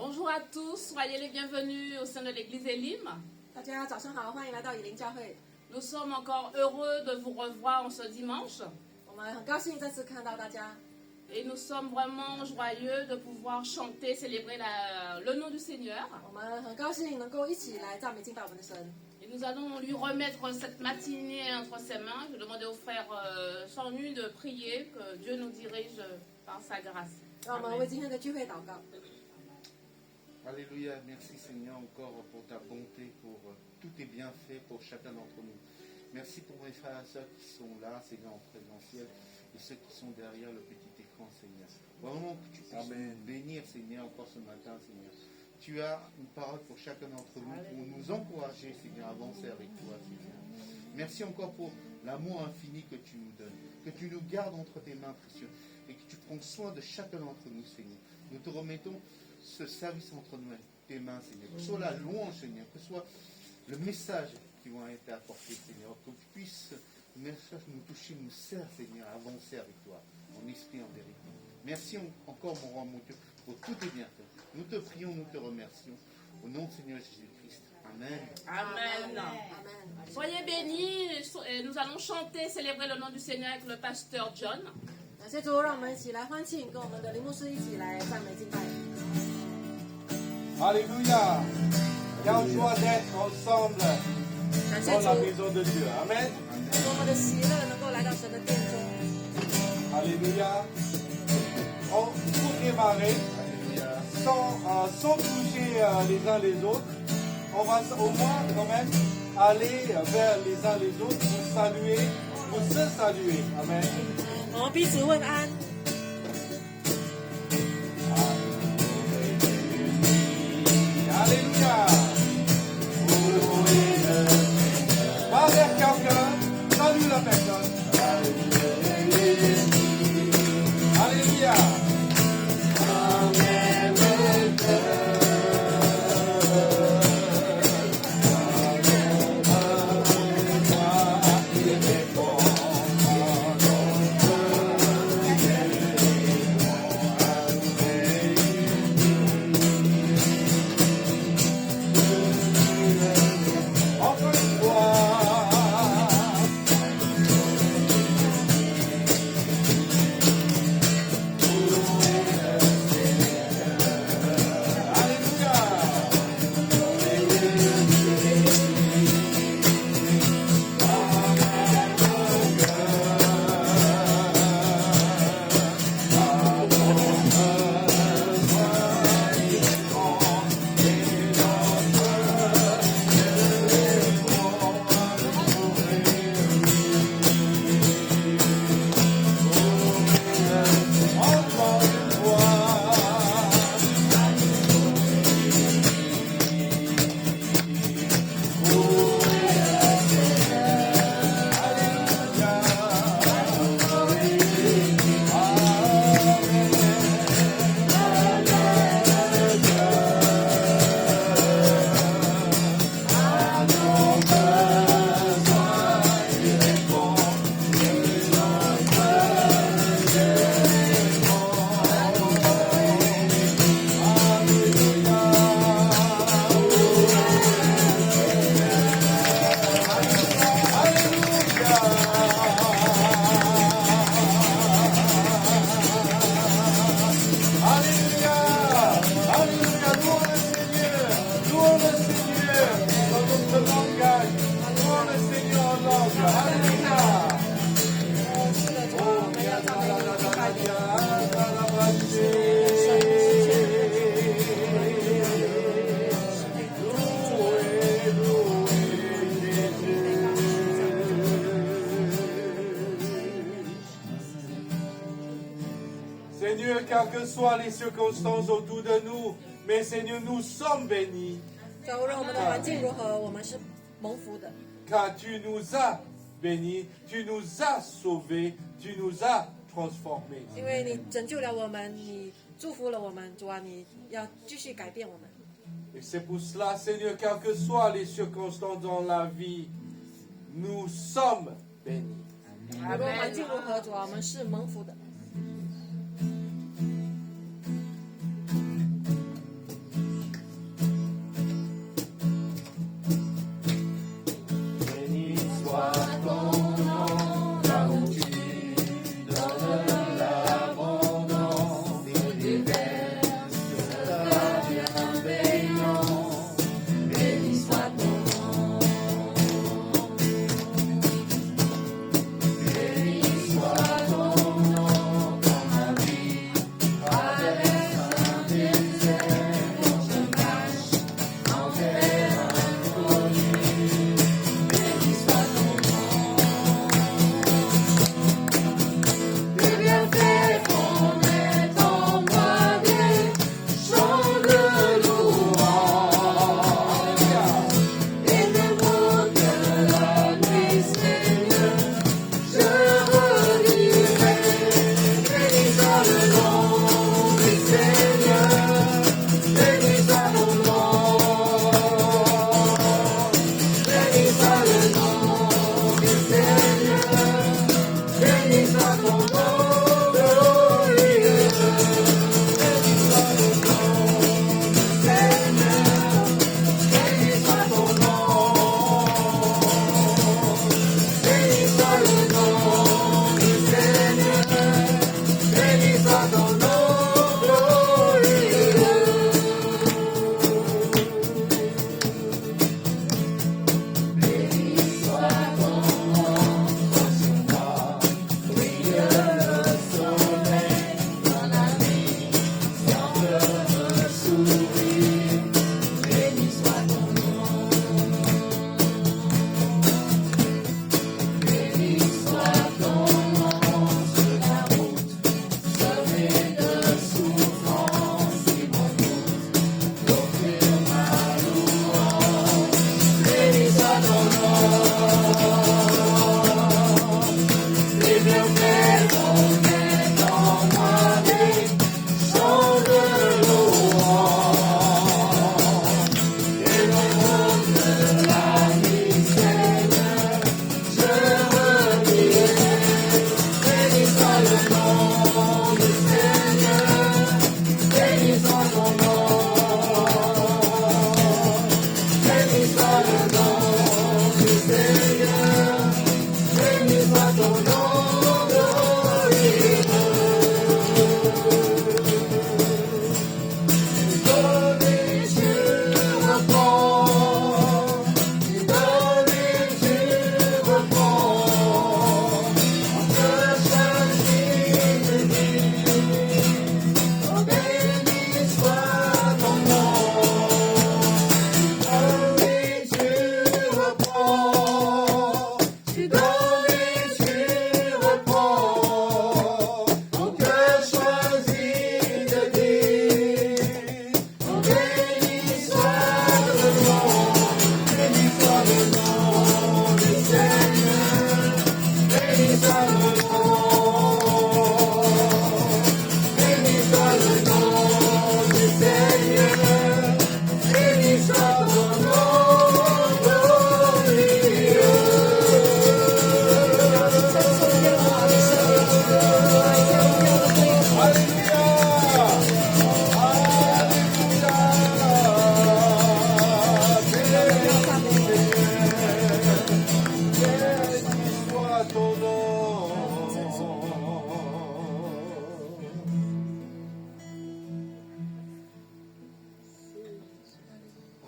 Bonjour à tous, soyez les bienvenus au sein de l'église Elim. 大家早上好，欢迎来到以林教会。 Nous sommes encore heureux de vous revoir en ce dimanche 我们很高兴再次看到大家， et nous sommes vraiment joyeux de pouvoir chanter, célébrer le nom du Seigneur. 我们很高兴能够一起来赞美敬拜我们的神。 Et nous allons lui remettre cette matinée entre ses mains. Je demandais aux frères sans nu de prier, que Dieu nous dirige par sa grâce. 让我们为今天的聚会祷告。 Alléluia, merci Seigneur encore pour ta bonté, pour tous tes bienfaits pour chacun d'entre nous. Merci pour mes frères et sœurs qui sont là, Seigneur, en présentiel, et ceux qui sont derrière le petit écran, Seigneur. Vraiment que tu puisses nous bénir, Seigneur, encore ce matin, Seigneur. Tu as une parole pour chacun d'entre nous, pour nous encourager, Seigneur, à avancer avec toi, Seigneur. Merci encore pour l'amour infini que tu nous donnes, que tu nous gardes entre tes mains précieuses, et que tu prends soin de chacun d'entre nous, Seigneur. Nous te remettons ce service entre nous, tes mains, Seigneur. Que ce soit la louange, Seigneur, que ce soit le message qui va être apporté, Seigneur. Que tu puisses, le message nous toucher, nous sert, Seigneur, à avancer avec toi, en esprit, en vérité. Merci encore, mon roi, mon Dieu, pour tous tes bienfaits. Nous te prions, nous te remercions. Au nom du Seigneur Jésus-Christ. Amen. Amen. Amen. Soyez bénis. Et nous allons chanter, célébrer le nom du Seigneur avec le pasteur John. 感谢主，让我们一起来欢庆，跟我们的林牧师一起来赞美敬拜。 Alléluia. Quelle joie d'être ensemble 感谢 dans la 主， maison de Dieu. Amen. 多么的喜乐能够来到神的殿中。 Alléluia. Pour démarrer, sans toucher les uns les autres, on va au moins quand même aller vers les uns les autres pour saluer, pour se saluer. Amen. 我们彼此问安。 Alléluia. Va vers quelqu'un, salue la personne. Alléluia. Encore une fois. Alléluia. Encore une fois. Alléluia, Alléluia, louons le Seigneur dans notre langage, louons le Seigneur en langue, Alléluia. 是的，主，我们要赞美你，敬拜你。 Seigneur, quelles que soient les circonstances autour de nous, mais Seigneur, nous sommes bénis, 主，无论我们的环境如何，我们是蒙福的， car tu nous as bénis, tu nous as sauvés, tu nous as transformés. 因为你拯救了我们，你祝福了我们，主啊，你要继续改变我们。 Et c'est pour cela, Seigneur, quelles que soient les circonstances dans la vie, nous sommes bénis. 无论环境如何，主啊，我们是蒙福的。 Alléluia.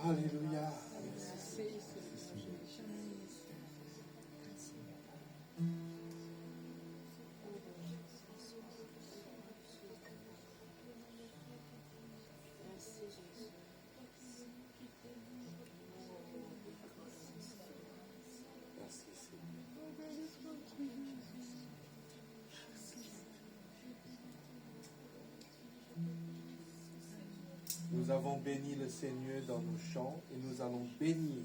Alléluia. Merci Seigneur. Nous avons béni le Seigneur dans nos chants et nous allons bénir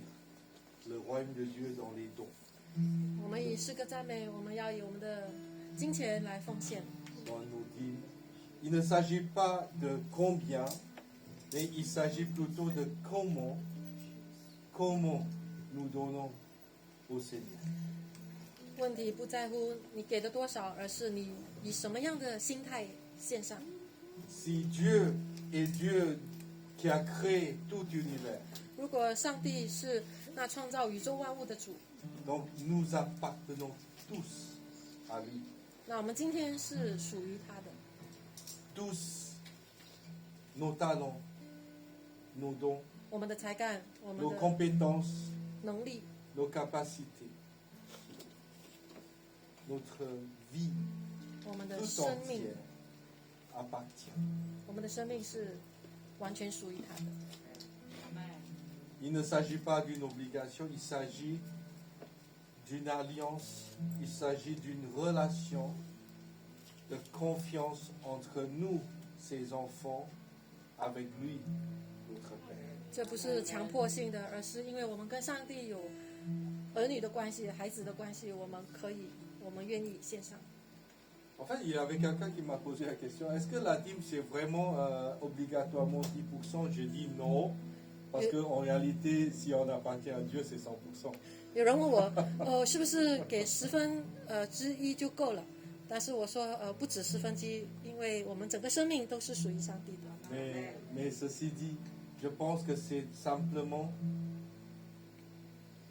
le royaume de Dieu dans les dons. 我们以诗歌赞美，我们要以我们的金钱来奉献。 Dans nos dîmes. Il ne s'agit pas de combien, mais il s'agit plutôt de comment nous donnons au Seigneur. 问题不在乎你给的多少，而是你以什么样的心态献上。 Si Dieu est Dieu qui a créé tout l'univers, 如果上帝是那创造宇宙万物的主， donc nous appartenons tous à lui. 那我们今天是属于他的。 Tous nos talents, nos dons, 我们的才干，我们 nos 的 compétences, 能力， nos capacités, notre vie 我们的 tout 生命， entière appartient. 我们的生命是完全属于他的。 Il ne s'agit pas d'une obligation, il s'agit d'une alliance, il s'agit d'une relation de confiance entre nous, ses enfants, avec lui, notre Père. 这不是强迫性的，而是因为我们跟上帝有儿女的关系、孩子的关系，我们愿意献上。 En fait, il y avait quelqu'un qui m'a posé la question, est-ce que la dîme c'est vraiment obligatoirement 10%? J'ai dit non, parce qu'en réalité, si on appartient à Dieu, c'est 100%. 有人问我，是不是给1/10就够了？但是我说，不止1/10，因为我们整个生命都是属于上帝的。 Mais ceci dit, je pense que c'est simplement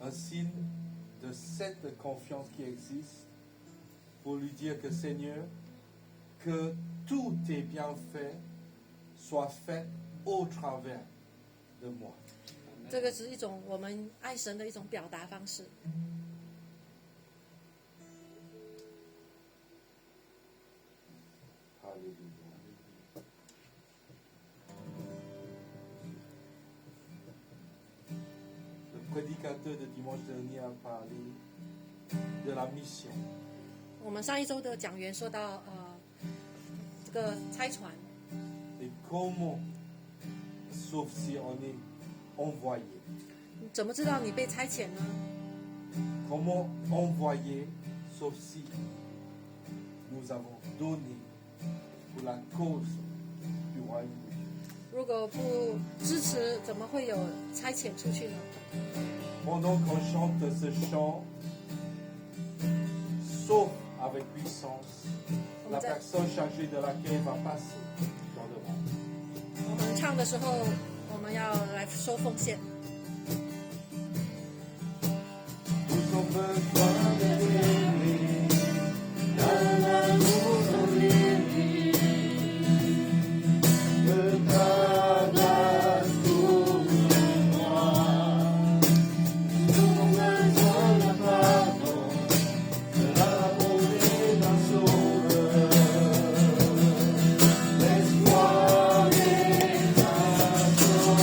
un signe de cette confiance qui existe pour lui dire que Seigneur, que tous tes bienfaits soient faits au travers de moi. 这个是一种我们爱神的一种表达方式。 Le prédicateur de dimanche dernier a parlé de la mission. 我们上一周的讲员说到，这个拆船， Et comment, sauf si on est envoyé, 你怎么知道你被差遣呢？ comment envoyer, sauf si nous avons donné pour la cause du royaume de Dieu. 如果不支持，怎么会有差遣出去呢？ Pendant qu'on chante ce chant, sauf avec puissance, la personne chargée de l'accueil va passer dans le monde. 我们唱的时候，我们要来收奉献。 Nous avons besoin de t'aimer, dans l'amour de lui, de ta grâce pour moi. Nous avons besoin de pardon, de la bonté d'un sauveur, l'espoir et ta joie.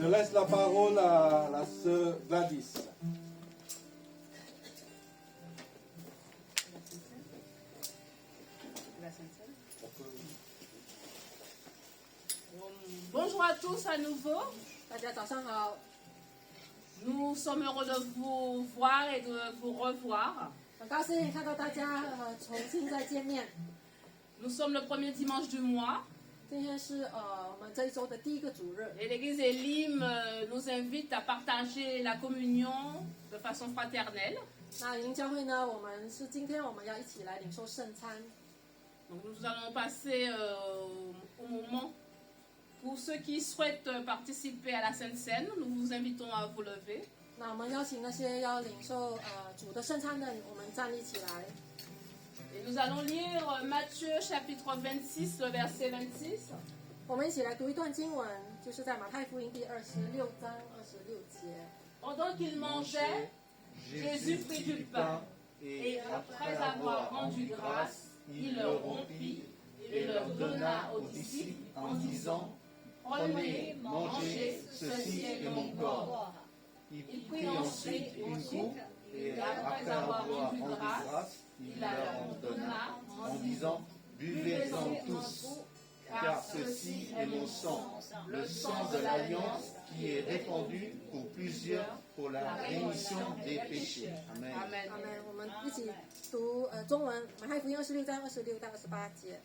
Je laisse la parole à la sœur Gladys. Bonjour à tous à nouveau. 大家早上好， Nous sommes heureux de vous voir et de vous revoir. 很高兴看到大家重新再见面。 Nous sommes le premier dimanche du mois 今天是我们这一周的第一个主日， et l'église Elim nous invite à partager la communion de façon fraternelle. 那营教会呢，今天我们要一起来领受圣餐。 Donc nous allons passer au moment. Pour ceux qui souhaitent participer à la Sainte Seine, nous vous invitons à vous lever. 那我们邀请那些要领受主的圣餐的，我们站立起来。 Et nous allons lire Matthieu chapitre 26, le verset 26. 我们一起来读一段经文，就是在马太福音第26章26节。 Pendant qu'ils mangeaient, Jésus prit du pain et après avoir rendu grâce, il le rompit et le donna aux disciples en disant: Prenez, mangez, ceci est mon corps. Il prit ensuite une coupe et après avoir rendu grâce, il la leur donna en disant: Buvez-en tous, car ceci est mon sang, le sang de l'alliance qui est répandu pour plusieurs pour la rémission des péchés. Amen. Amen. 阿门。我们一起读中文马太福音26章26到28节。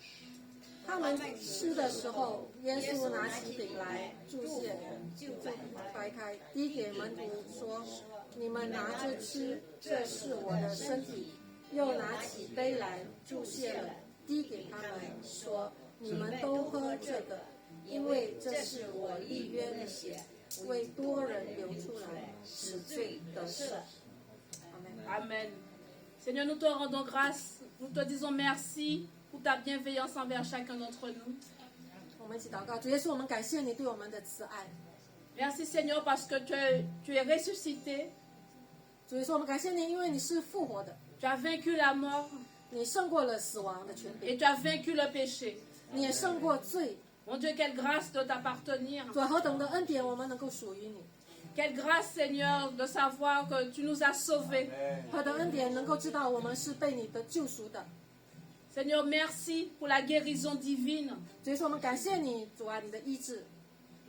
他们吃的时候，耶稣拿起饼来，祝谢，就掰开，递给门徒说：“你们拿着吃，这是我的身体。”又拿起杯来，祝谢了，递给他们说：“你们都喝这个，因为这是我立约的血，为多人流出来，使罪得赦。” Amen. Seigneur, nous te rendons grâce, nous te disons merci pour ta bienveillance envers chacun d'entre nous. 我们一起祷告，主耶稣，我们感谢你对我们的慈爱。 Merci Seigneur parce que tu es ressuscité, 主耶稣，我们感谢你，因为你是复活的， tu as vaincu la mort 你胜过了死亡的权 et 柄， tu as vaincu le péché. 你也胜过罪。 Mon Dieu, quelle grâce de t'appartenir. 主啊，何等的恩典，我们能够属于你； Quelle grâce Seigneur de savoir que tu nous as sauvés. 何等恩典，能够知道我们是被你的救赎的。 Seigneur, merci pour la guérison divine. 主耶稣，我们感谢你，主啊，你的医治。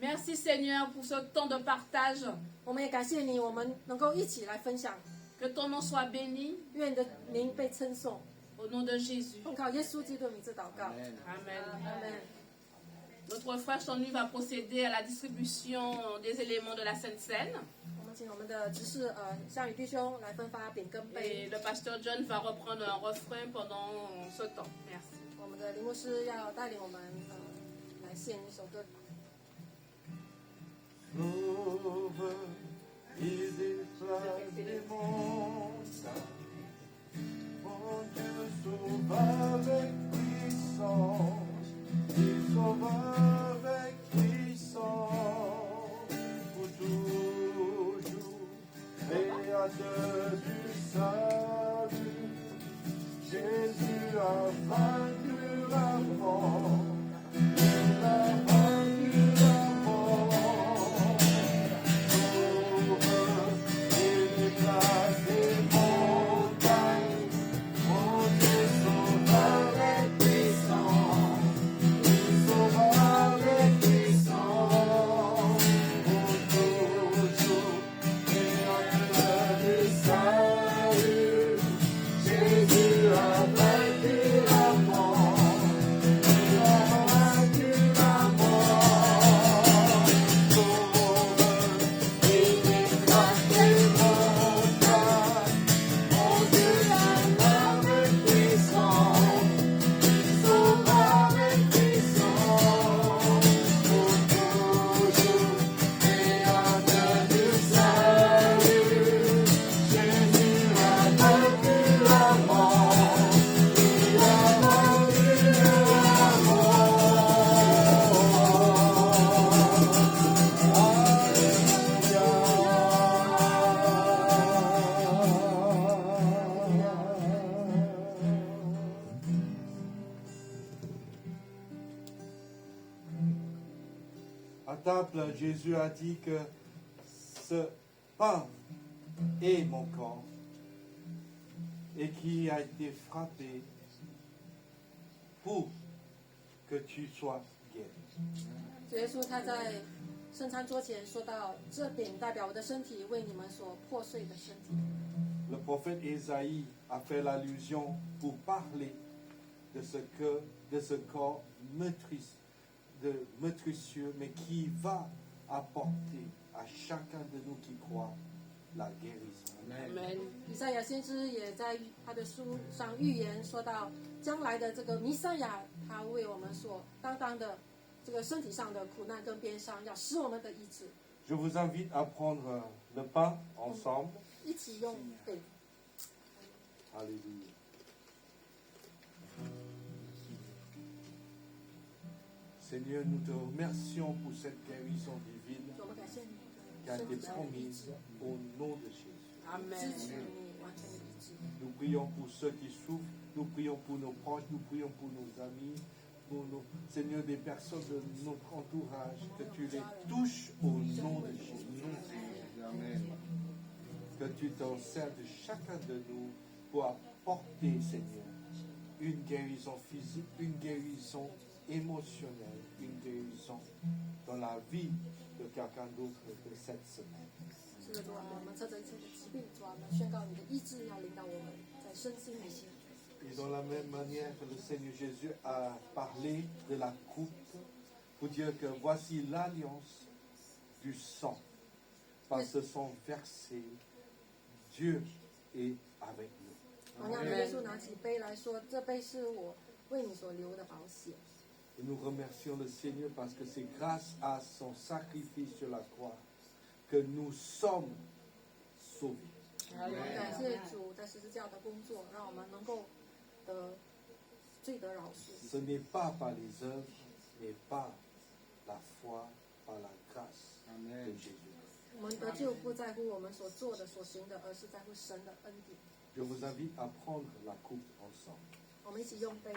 Merci Seigneur pour ce temps de partage. 我们也感谢你，我们能够一起来分享。 Que ton nom soit béni 愿你的名被称颂。 au nom de Jésus. 奉靠耶稣基督的名字祷告。 Amen. 阿门。Notre frère Chanu va procéder à la distribution des éléments de la Sainte Seine. 我们请我们的执事夏雨弟兄来分发饼跟 Et 杯。 le pasteur John va reprendre un refrain pendant ce temps. Merci. 我们的林牧师要带领我们来献一首歌。 Sauveur, il déplace les montagnes. Mon Dieu sauve avec puissance, il sauve avec puissance, pour toujours, créateur du salut. Jésus a vaincu la mort, il a vaincu la mort. Sauveur, il déplace les montagnes. Mon Dieu sauve avec puissance, il sauve avec puissance, pour toujours, créateur du salut. Jésus a vaincu la mort, il a vaincu la mort. Sauveur, il déplace les montagnes. Mon Dieu sauve avec puissance, il sauve avec puissance, pour toujours, créateur du salut. Jésus a vaincu la mort, il a vaincu la À table, Jésus a dit que ce pain est mon corps et qui a été frappé pour que tu sois guéri. 主耶稣他在圣餐桌前说到：“这饼代表我的身体，为你们所破碎的身体。” Le prophète Ésaïe a fait l'allusion pour parler de ce corps meurtrisseux, mais qui va apporter à chacun de nous qui croit la guérison. Amen. 以赛亚先知也在他的书上预言说到，将来的这个弥赛亚，他为我们所担当的这个身体上的苦难跟鞭伤，要使我们的医治。 Je vous invite à prendre le pain ensemble. 一起用饼。 Alléluia. Seigneur, nous te remercions pour cette guérison divine 我们感谢你 qui a été promise au nom de Jésus. 支 Amen. 持你完全的医治。 Nous prions pour ceux qui souffrent, nous prions pour nos proches, nous prions pour nos amis, pour nos, Seigneur, des personnes de notre entourage, que tu les touches au nom de Jésus. Amen. Que tu t'en sers de chacun de nous pour apporter, Seigneur, une guérison physique, une guérison émotionnelle, une guérison dans la vie de quelqu'un d'autre de cette semaine. 是的，主啊，我们侧着一切的疾病，主啊，我们宣告你的医治要领导我们在身心里。 Et dans la même manière que le Seigneur Jésus a parlé de la coupe, pour dire que voici l'alliance du sang. Par ce sang versé, Dieu est avec nous. 同样的，耶稣拿起杯来说：“这杯是我为你所流的宝血。” Et nous remercions le Seigneur parce que c'est grâce à son sacrifice sur la croix que nous sommes sauvés. 我们感谢主在十字架的工作，让我们能够得罪得饶恕。 Ce n'est pas par les œuvres, mais par la foi, par la grâce de Jésus. 我们得救不在乎我们所做的、所行的，而是在乎神的恩典。 Je vous invite à prendre la coupe ensemble. 我们一起用杯。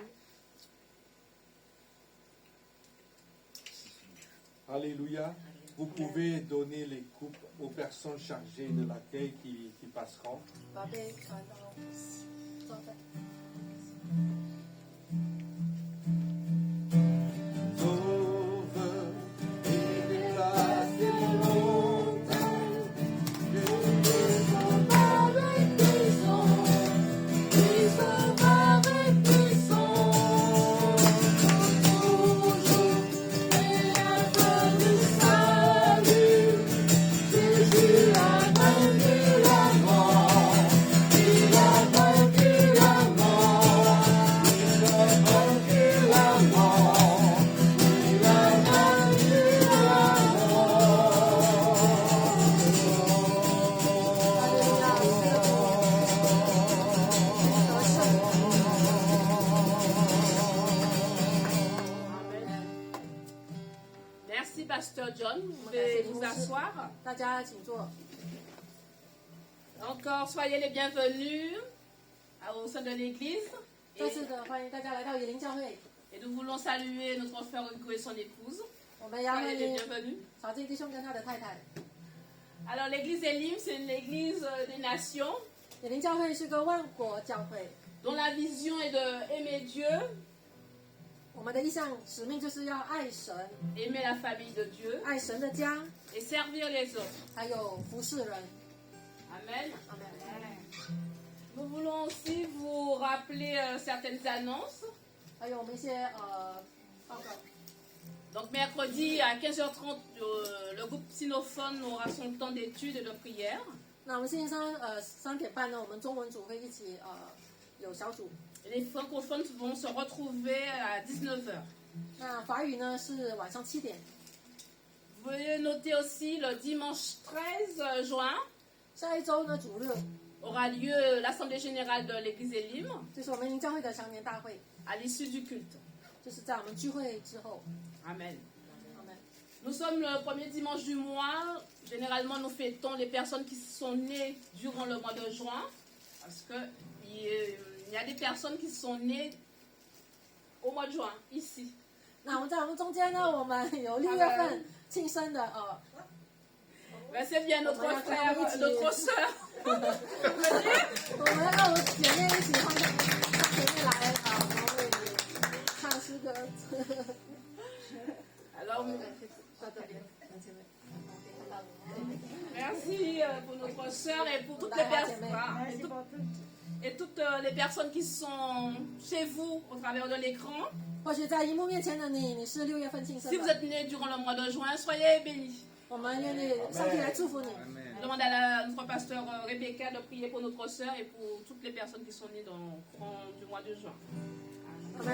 Alléluia. Vous pouvez donner les coupes aux personnes chargées de l'accueil qui passeront. 把杯传到装在。 Sauveur, il déplace les montagnes. Dieu sauve avec puissance. Il sauve avec puissance. Toujours, John. Vous pouvez vous asseoir. 大家请坐。 Encore, soyez les bienvenus au sein de l'église. 再次的欢迎大家来到以灵教会。 Et nous voulons saluer notre frère Hugo et son épouse. 我们要欢 Soyez les 迎 bienvenus. 曹静弟兄跟他的太太。 Alors, l'église Elim, c'est une église des nations 以灵教会是个万国教会， dont la vision est de aimer Dieu, 我们的一项使命就是要爱神， aimer la famille de Dieu 爱神的家， et servir les autres. 还有服侍人。 Amen. 阿门。 Nous voulons aussi vous rappeler certaines annonces. 还有我们一些报告。 Donc, mercredi à 15h30, le groupe sinophone aura son temps d'étude et de prière. 那我们星期三3点半呢，我们中文组会一起有小组。 Les francophones vont se retrouver à 19h. 那法语呢是晚上7点。 Vous pouvez noter aussi le dimanche 13 juin 下一周呢主日 aura lieu l'Assemblée générale de l'Église Elim 就是我们灵教会的常年大会， à l'issue du culte. 就是在我们聚会之后。 Amen. 阿门。 Nous sommes le premier dimanche du mois. Généralement, nous fêtons les personnes qui sont nées durant le mois de juin. Parce qu'il y a des personnes qui sont nées au mois de juin, ici. 那我们在我们中间呢，我们有6月份庆生的Ben, c'est bien notre frère, notre soeur. 我们要跟我们姐妹一起欢唱，姐妹来我们为你唱诗歌。 Alors, 到这边，姐妹。 merci pour notre soeur et pour toutes les personnes. Et toutes les personnes qui sont chez vous au travers de l'écran. 或许在荧幕面前的你，你是6月份庆生 Si vous 的， êtes nés durant le mois de juin, soyez bénis. 我们愿意上帝来祝福你。 Je demande à notre pasteur Rebecca de prier pour notre soeur et pour toutes les personnes qui sont nées dans le courant du mois de juin. 阿门。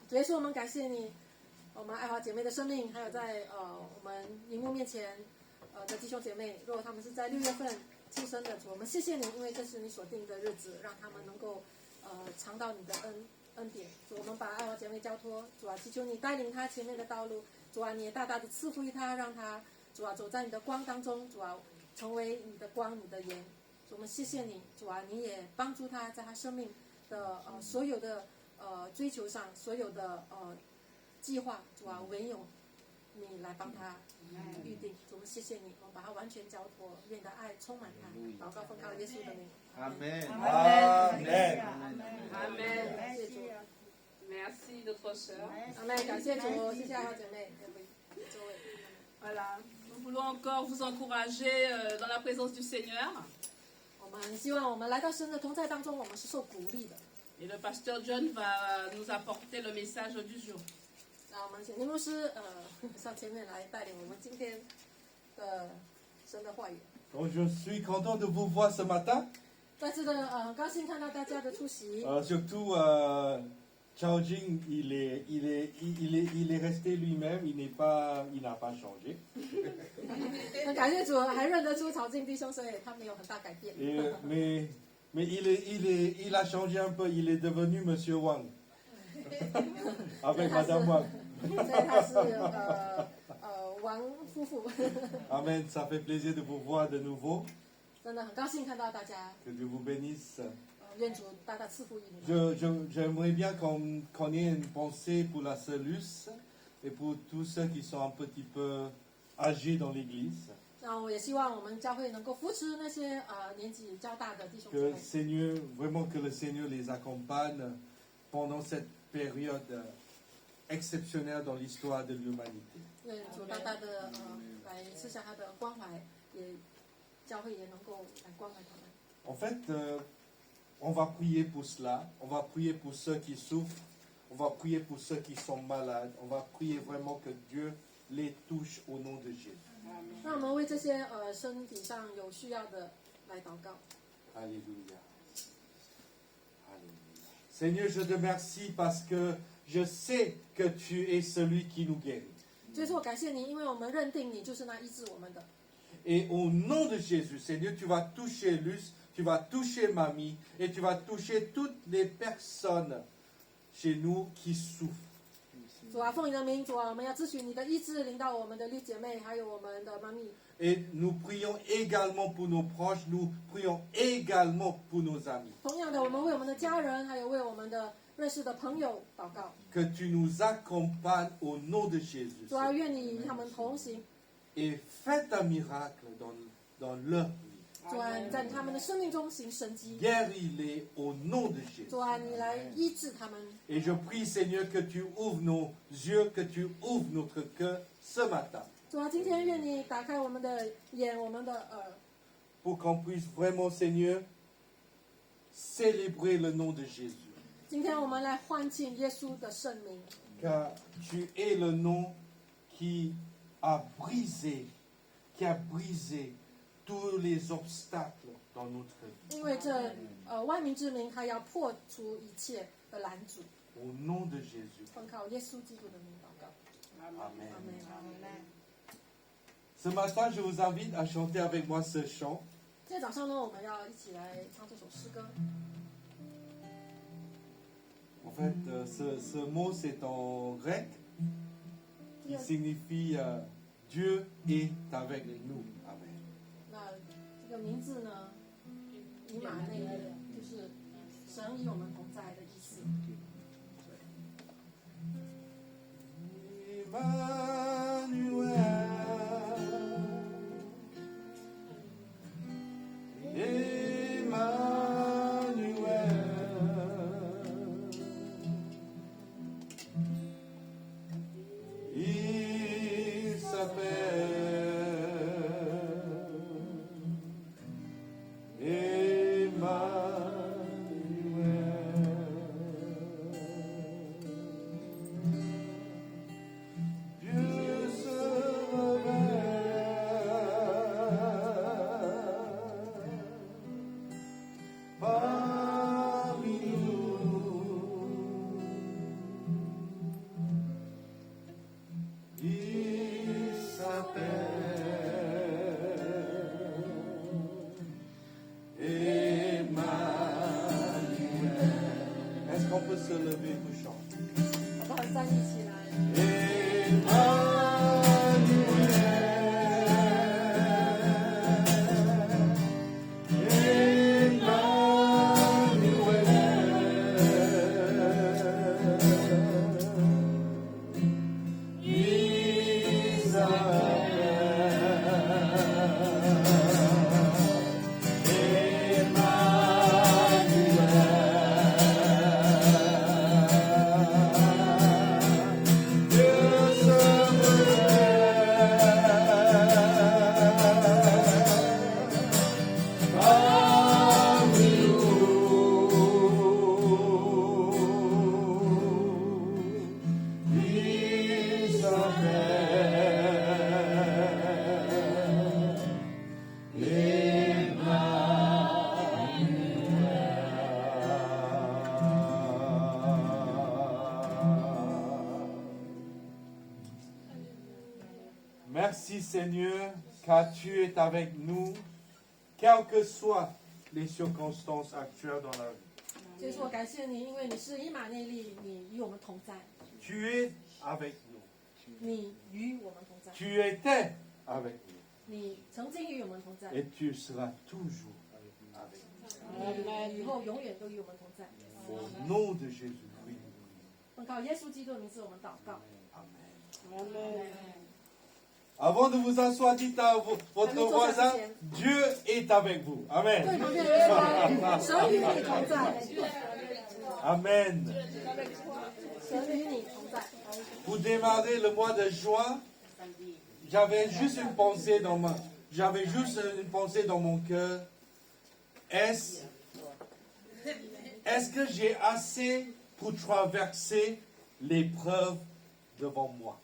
主耶稣，我们感谢你，我们爱华姐妹的生命，还有在我们荧幕面前的弟兄姐妹，如果他们是在6月份庆生的主，我们谢谢你，因为这是你所定的日子，让他们能够尝到你的恩典。主，我们把爱华姐妹交托，主啊，祈求你带领她前面的道路，主啊，你也大大的赐福于她，让她主啊走在你的光当中，主啊成为你的光，你的盐。主，我们谢谢你，主啊，你也帮助她在她生命的所有的追求上，所有的计划，主啊，唯有你来帮他预定。主，我们谢谢你，我们把它完全交托，愿你的爱充满他。祷告奉靠耶稣的名。阿门。阿门。 Amen. 谢谢主， Merci notre soeur. 阿门，感谢主，谢谢爱好姐妹，座位。 Voilà. Nous voulons encore vous encourager dans la présence du Seigneur. 我们希望我们来到神的同在当中，我们是受鼓励的。 Et le pasteur John va nous apporter le message du jour. 那我们请林牧师上前面来带领我们今天的神的话语。 Donc je suis content de vous voir ce matin. 再次的很高兴看到大家的出席。 Surtout Chao Jing, il est resté lui-même, il n'a pas changé. 很感谢主，还认得出曹静弟兄，所以他没有很大改变。 Mais il a changé un peu, il est devenu Monsieur Wang. Avec Madame Wang. 所以他是王夫妇。 Amen, ça fait plaisir de vous voir de nouveau. 真的很高兴看到大家， Que Dieu vous bénisse. 愿主大大赐福于你们。 J'aimerais bien qu'on ait une pensée pour la Cellus et pour tous ceux qui sont un petit peu âgés dans l'église. 那我也希望我们教会能够扶持那些年纪较大的弟兄姐 Que 妹。 Seigneur, vraiment que le Seigneur les accompagne pendant cette période exceptionnelle dans l'histoire de l'humanité. 愿主大大的来赐下他的关怀，也教会也能够来关怀他们。En fait, on va prier pour cela. On va prier pour ceux qui souffrent. On va prier pour ceux qui sont malades. On va prier vraiment que Dieu les touche au nom de Jésus. 那我们为这些身体上有需要的来祷告。 Alléluia. Alléluia. Seigneur, je te remercie parce que je sais que tu es celui qui nous guérit. 所以说我感谢你，因为我们认定你就是那医治我们的。 Et au nom de Jésus, Seigneur, tu vas toucher Luce, tu vas toucher Mamie et tu vas toucher toutes les personnes chez nous qui souffrent. 主啊，奉你的名，主啊，我们要咨询你的医治，领导我们的绿姐妹，还有我们的妈咪。 Et nous prions également pour nos proches, nous prions également pour nos amis. 同样的，我们为我们的家人，还有为我们的认识的朋友祷告。 Que tu nous accompagnes au nom de Jésus. 主啊，愿你与他们同行。 Et fais un miracle dans leur vie. 主啊，在他们的生命中行神迹。 Guéris-les au nom de Jésus. 主啊，你来医治他们。 Et je prie, Seigneur, que tu ouvres nos yeux, que tu ouvres notre cœur ce matin. 主啊，今天愿你打开我们的眼，我们的耳， Pour qu'on puisse vraiment, Seigneur, célébrer le nom de Jésus. 今天我们来欢庆耶稣的圣名， Car tu es le nom qui a brisé tous les obstacles dans notre vie. 因为这万民之名，他要破除一切的拦阻。 Au nom de Jésus. 奉靠耶稣基督的名祷告， Amen. 阿门。 Ce matin, je vous invite à chanter avec moi ce chant. 今天早上呢，我们要一起来唱这首诗歌。 En fait, ce mot, c'est en grec. Il signifie Dieu est avec nous. Amen. 那这个名字呢，以马内利，就是神与我们同在的意思。 Il s'appelle Est-ce qu'on peut se lever pour chanter? 好不好？站立起来。 Merci Seigneur, car tu es avec nous, quelles que soient les circonstances actuelles dans la vie. 所以说，感谢你，因为你是以马内利，你与我们同在， Tu es avec nous. 你与我们同在， Tu étais avec nous. 你曾经与我们同在， Et tu seras toujours avec nous. 你以后永远都与我们同在。 Au nom de Jésus, oui. 奉靠耶稣基督的名字，我们祷告。 Amen. Avant de vous asseoir, dites à votre voisin, Dieu est avec vous. 对 Amen. 旁边的人说，神与你同在， Amen. 神与你同在。 Pour démarrer le mois de juin, j'avais juste une pensée j'avais juste une pensée dans mon cœur. Est-ce que j'ai assez pour traverser l'épreuve devant moi?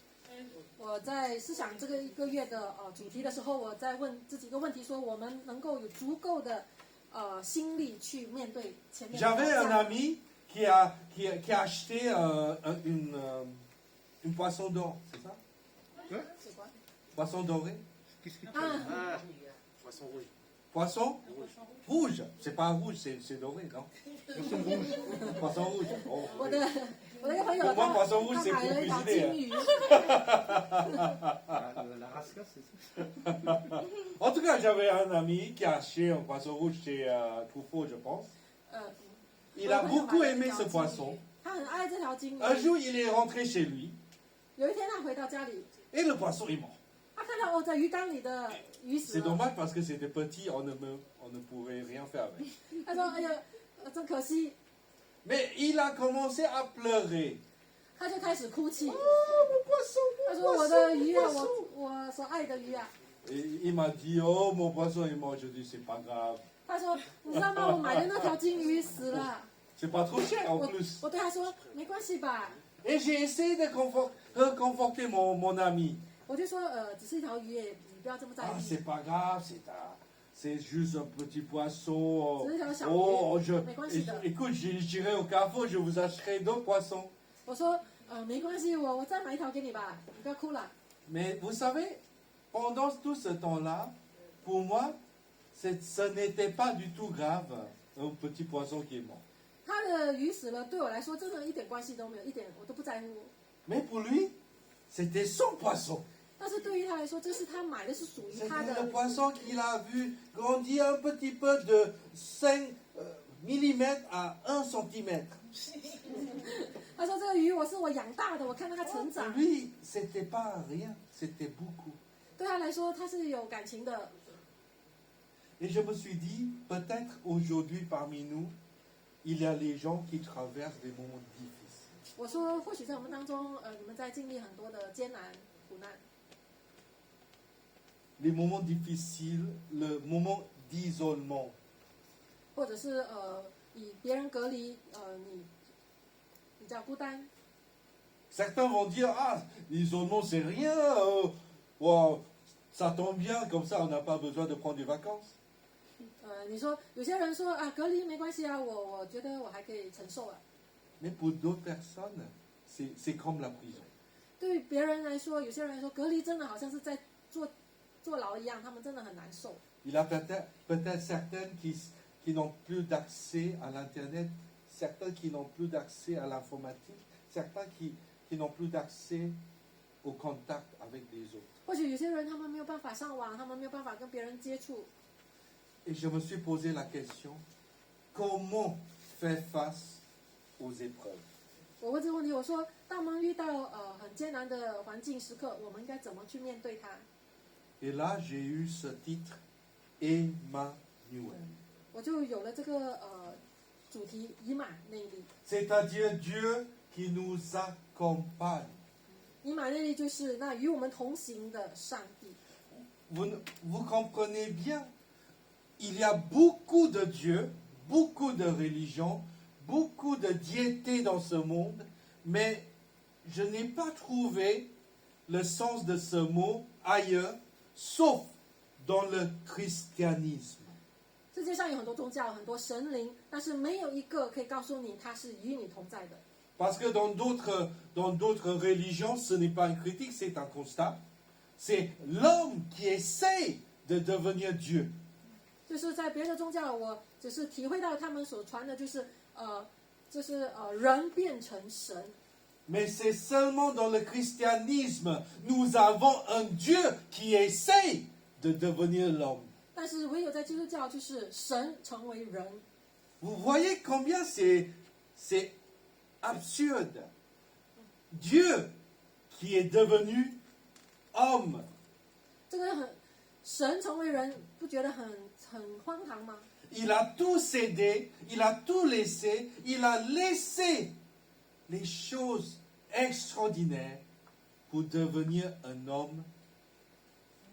我在思想这个一个月的主题的时候，我在问自己一个问题：说我们能够有足够的心力去面对前面的挑 J'avais un 战。 ami qui a acheté une poisson d'or, c'est ça? Poisson doré? Qu'est-ce que tu Ah. Poisson rouge. Poisson rouge. C'est pas rouge, c'est doré, non? Poisson rouge. Poisson rouge. Oh. 我的一个朋友，我们把生物他是买了一条不必须的金鱼， La rasca, c'est ça? En tout cas, j'avais un ami qui a acheté un poisson rouge chez Truffaut, je pense. 呃， Il a beaucoup aimé ce poisson. 他很爱这条金鱼。 Un jour, il est rentré chez lui 有一天他回到家里， et le poisson est mort. 他看到在鱼缸里的鱼死 C'est 了， dommage parce que c'était petit, on ne pouvait rien faire avec. 他说：“哎呀，真可惜。 Mais il a commencé à pleurer. ”他就开始哭泣。 Oh, mon poisson, 他 mon 说：“我的 poisson, 鱼 mon 啊， poisson. 我所爱的鱼啊。 Et il m'a dit, oh, mon poisson est mort. Je dis, c'est pas grave. ”他说：“你知道吗？我买的那条金鱼死了。 C'est pas trop cher en 我 plus. 我对他说：“没关系吧。 Et j'ai essayé de reconforter mon ami. ”我就说：“只是一条鱼，你不要这么在 Ah, 意。 c'est pas grave, c'est juste un petit poisson. C'est un charpie. Oh, Mais quoi, c'est ça? écoute, j'irai au carrefour, je vous achèterai d'autres poissons. » 我说：“没关系，我再买一条给你吧，你不要哭了。 Mais vous savez, pendant tout ce temps-là, pour moi, ce n'était pas du tout grave, un petit poisson qui est mort. ”他的鱼死了，对我来说真的一点关系都没有，一点我都不在乎。 Mais pour lui, c'était son poisson. 但是对于他来说，这是他买的，是属于他 C'était 的 le。poisson qu'il a vu grandir un petit peu de 5 mm à 1 cm. 他说：“这个鱼是我养大的，我看到它成 Pour 长。 lui, c'était pas rien, c'était beaucoup. » 对他来说，他是有感情的。 Et je me suis dit, peut-être aujourd'hui parmi nous, il y a les gens qui traversent des moments difficiles. 我说，或许在我们当中，你们在经历很多的艰难苦难， Les moments difficiles, le moment d'isolement. 或者是以别人隔离，你比较孤单。 Certains vont dire, ah, l'isolement c'est rien, wow, ça tombe bien, comme ça on n'a pas besoin de prendre des vacances. 你说有些人说啊，隔离没关系啊，我觉得我还可以承受啊。 Mais pour d'autres personnes, c'est comme la prison. 对于别人来说，有些人来说，隔离真的好像是在坐牢一样，他们真的很难受。 Il y a peut-être certaines qui n'ont plus d'accès à l'Internet, certains qui n'ont plus d'accès à l'informatique, certains qui n'ont plus d'accès au contact avec les autres. 或许有些人他们没有办法上网，他们没有办法跟别人接触。 Et je me suis posé la question, comment faire face aux épreuves? 我问这个问题，我说，当我们遇到很艰难的环境时刻，我们应该怎么去面对它？ Et là, j'ai eu ce titre, Emmanuel. 我就有了这个主题以马内利。 C'est-à-dire Dieu qui nous accompagne. 以马内利就是那与我们同行的上帝。 Vous comprenez bien, il y a beaucoup de dieux, beaucoup de religions, beaucoup de diétés dans ce monde, mais je n'ai pas trouvé le sens de ce mot ailleurs, sauf dans le christianisme. 世界上有很多宗教，很多神灵，但是没有一个可以告诉你他是与你同在的。 Parce que dans d'autres religions, ce n'est pas une critique, c'est un constat. C'est l'homme qui essaie de devenir Dieu. 就是在别的宗教，我只是体会到他们所传的，就是人变成神。 Mais c'est seulement dans le christianisme, nous avons un Dieu qui essaie de devenir l'homme. 但是唯有在基督教，就是神成为人。 Vous voyez combien c'est absurde. Dieu qui est devenu homme. 这个神成为人，不觉得很荒唐吗？ Il a tout cédé, il a tout laissé, il a laissé les choses extraordinaires pour devenir un homme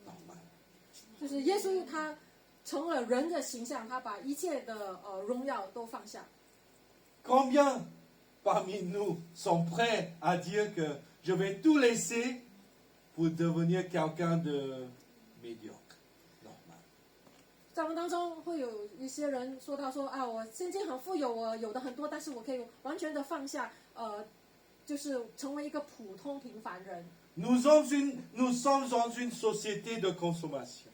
normal. 就是耶稣他成了人的形象，他把一切的荣耀都放下。Combien parmi nous sont prêts à dire que je vais tout laisser pour devenir quelqu'un de médiocre, normal? 在我们当中会有一些人说到说啊，我现今很富有，我有的很多，但是我可以完全的放下，就是成为一个普通平凡人。Nous sommes dans une société de consommation.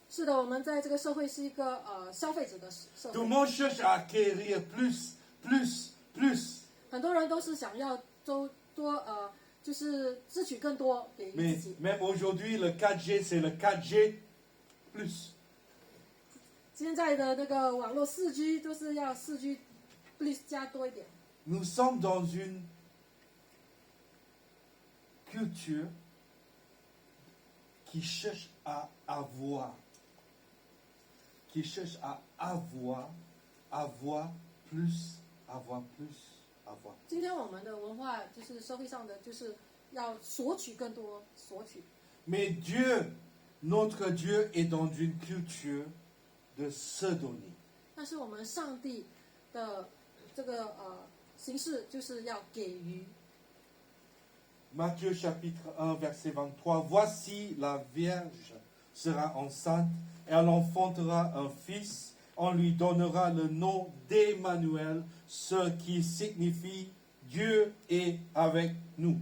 是的，我们在这个社会是一个消费者的社 Tout le 会， monde cherche à acquérir plus, plus, plus. 很多人都是想要多就是支取更多给予 Mais 自己。 même aujourd'hui, le 4G, c'est le 4G plus. 现在的那个网络4G 都是要4G plus 加多一点。 Nous sommes dans une culture qui cherche à avoir, qui cherche à avoir plus, avoir plus, avoir. 今天我们的文化就是社会上的，就是要索取更多，索取。 Mais Dieu, notre Dieu, est dans une culture de se donner. 但是我们上帝的这个形式就是要给予。 Matthieu chapitre 1, verset 23. Voici la Vierge sera enceinte et elle enfantera un fils. On lui donnera le nom d'Emmanuel, ce qui signifie Dieu est avec nous.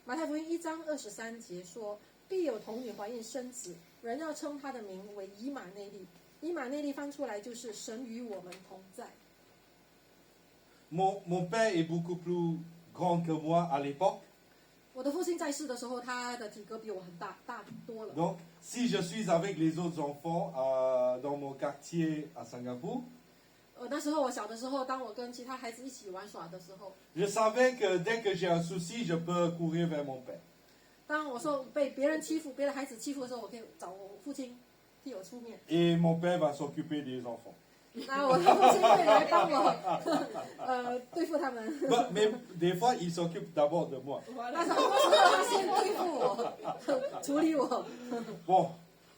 马太福音1章23节说：“必有童女怀孕生子，人要称他的名为以马内利。以马内利翻出来就是神与我们同在。” Mon père est beaucoup plus grand que moi à l'époque. 我的父亲在世的时候，他的体格比我很大多了。 Donc, si je suis avec les autres enfants dans mon quartier à Singapour, 那时候我小的时候，当我跟其他孩子一起玩耍的时候， je savais que dès que j'ai un souci, je peux courir vers mon père. 当我说被别人欺负、别的孩子欺负的时候，我可以找我父亲替我出面。 Et mon père va s'occuper des enfants. 那我的父亲会来帮我对付他们。 Mais des fois, il s'occupe d'abord de moi. 但是很多时候他先对付我，处理我。 Bon,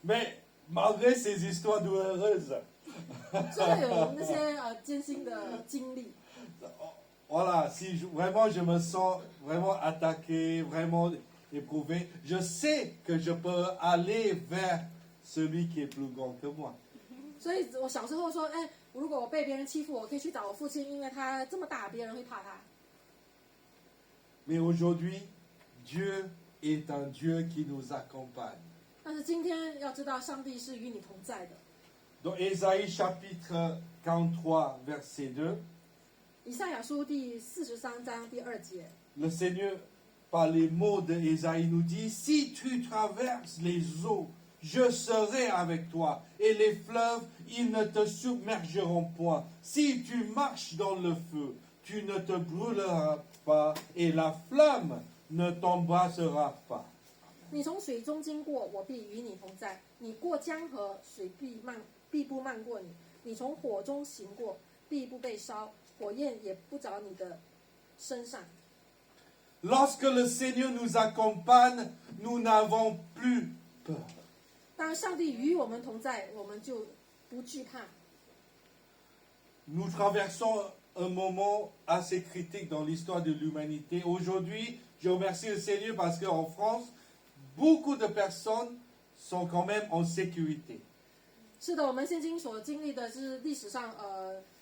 mais malgré ces histoires douloureuses, 虽然有那些艰辛的经历， voilà, si vraiment je me sens vraiment attaqué, vraiment éprouvé, je sais que je peux aller vers celui qui est plus grand que moi. 所以我小时候说，哎，如果我被别人欺负，我可以去找我父亲，因为他这么大，别人会怕他。 Mais aujourd'hui, Dieu est un Dieu qui nous accompagne. 但是今天要知道，上帝是与你同在的。 Dans Ésaïe chapitre 43, verset 2, 以赛亚书第43章第2节， le Seigneur, par les mots d'Ésaïe, nous dit, si tu traverses les eaux, je serai avec toi, et les fleuves, ils ne te submergeront point. Si tu marches dans le feu, tu ne te brûleras pas, et la flamme ne t'embrassera pas. 你从水中经过，我必与你同在；你过江河，水必不漫过你；你从火中行过，必不被烧，火焰也不着你的身上。 Lorsque le Seigneur nous accompagne, nous n'avons plus peur. 当上帝与我们同在，我们就不惧怕。 Nous traversons un moment assez critique dans l'histoire de l'humanité. Aujourd'hui, je remercie le Seigneur parce qu'en France, beaucoup de personnes sont quand même en sécurité. 是的，我们现今所经历的是历史上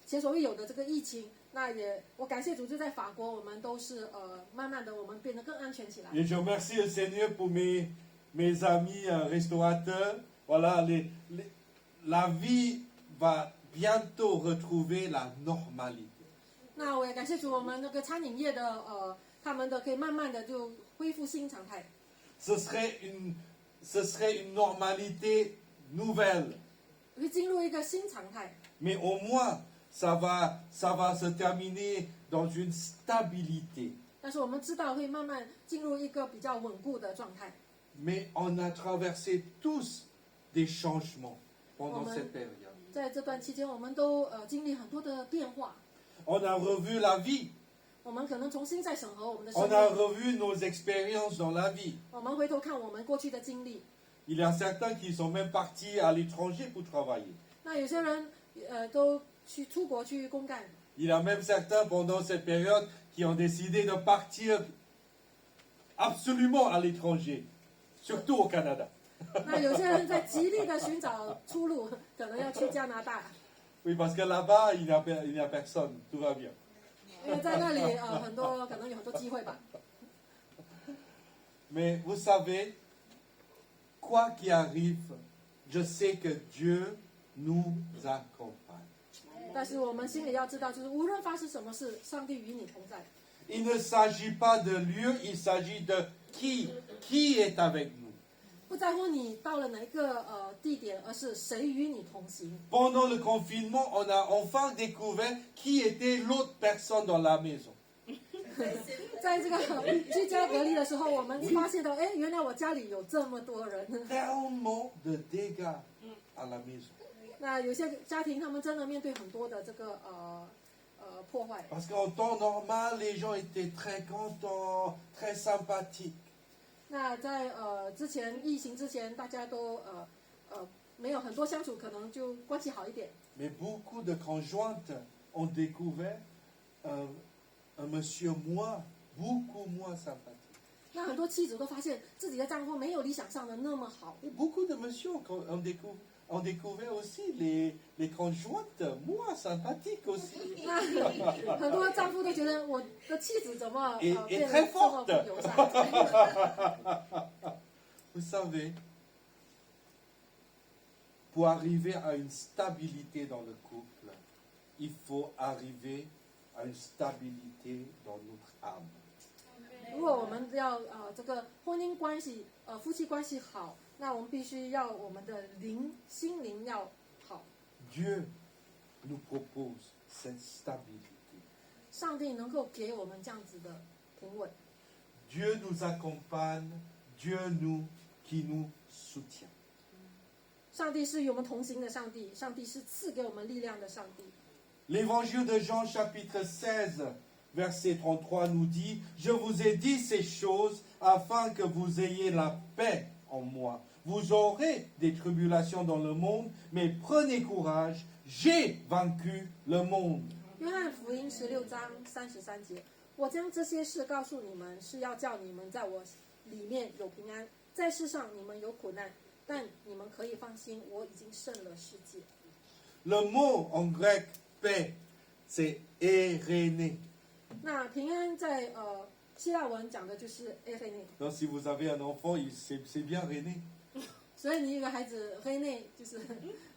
前所未有的这个疫情。那也我感谢主，就在法国，我们都是慢慢的我们变得更安全起来。 Et je remercie le Seigneur pour mes amis restaurateurs. Voilà, la vie va bientôt retrouver la normalité. 那我也感谢主，我们那个餐饮业的他们的可以慢慢的就恢复新常态。 Ce serait une normalité nouvelle. 会进入一个新常态， Mais au moins, ça va se terminer dans une stabilité. 但是我们知道会慢慢进入一个比较稳固的状态。 Mais on a traversé tous des changements pendant Amen. cette période. 在这段期间，我们都经历很多的变化， On a revu la vie. 我们可能重新再审核我们的生 On a 命， revu nos expériences dans la vie. 我们回头看我们过去的经历， Il y a certains qui sont même partis à l'étranger pour travailler. 那有些人都出国去公干， Il y a même certains pendant cette période qui ont décidé de partir absolument à l'étranger, surtout au Canada. 那有些人在极力的寻找出路，可能要去加拿大， Oui, parce que là-bas, il n'y a personne, tout va bien. 因为在那里很多可能有很多机会吧。 Mais vous savez, quoi qu'il arrive, je sais que Dieu nous accompagne. 但是我们心里要知道，就是无论发生什么事，上帝与你同在。 Il ne s'agit pas de lieu, il s'agit de qui est avec nous. 不在乎你到了哪一个地点，而是谁与你同行。 Pendant le confinement, on a enfin découvert qui était l'autre personne dans la maison. 在这个居家隔离的时候，我们发现到，哎，原来我家里有这么多人。 Tellement de dégâts à la maison. 那有些家庭，他们真的面对很多的这个破坏。 Parce qu'en temps normal, les gens étaient très contents, très sympathiques. 那在之前疫情之前，大家都没有很多相处，可能就关系好一点。 Mais beaucoup de conjointes ont découvert un monsieur beaucoup moins sympathique. 那很多妻子都发现自己的丈夫没有理想上的那么好。 Et beaucoup de messieurs ont découvert aussi les conjointes moins sympathiques aussi. 那很多丈夫都觉得我的妻子怎么变得 Et 这 très 么 forte. 不友善？ Vous savez, pour arriver à une stabilité dans le couple, il faut arriver à une stabilité dans notre âme. 如果我们要这个婚姻关系夫妻关系好，那我们必须要我们的心灵要好。 Dieu nous propose cette stabilité. 上帝能够给我们这样子的平稳， Dieu nous accompagne, Dieu qui nous soutient. 上帝是与我们同行的上帝，上帝是赐给我们力量的上帝。 L'évangile de Jean chapitre 16, verset 33 nous dit, « Je vous ai dit ces choses afin que vous ayez la paix en moi. Vous aurez des tribulations dans le monde, mais prenez courage, j'ai vaincu le monde. » 约翰福音16章33节，我将这些事告诉你们，是要叫你们在我里面有平安。在世上你们有苦难，但你们可以放心，我已经胜了世界。 Le mot en grec paix, c'est eirene. 那平安在希腊文讲的就是 e r e n e Donc si vous avez un enfant, c'est bien René. 所以你有个孩子 r e n e 就是，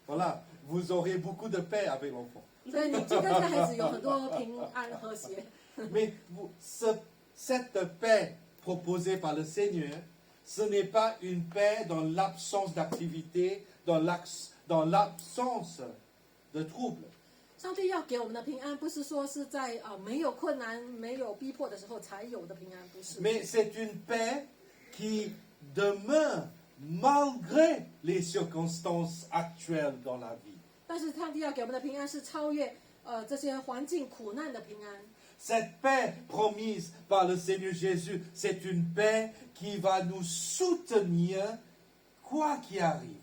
Voilà, vous aurez beaucoup de paix avec l'enfant. 所以你就跟这个孩子有很多平安和谐。 Mais cette paix proposée par le Seigneur, ce n'est pas une paix dans l'absence d'activité, dans l'absence de troubles. 上帝要给我们的平安，不是说是在没有困难、没有逼迫的时候才有的平安，不是。 Mais c'est une paix qui demeure malgré les circonstances actuelles dans la vie. 但是上帝要给我们的平安是超越这些环境苦难的平安。 Cette paix promise par le Seigneur Jésus, c'est une paix qui va nous soutenir quoi qu'il arrive.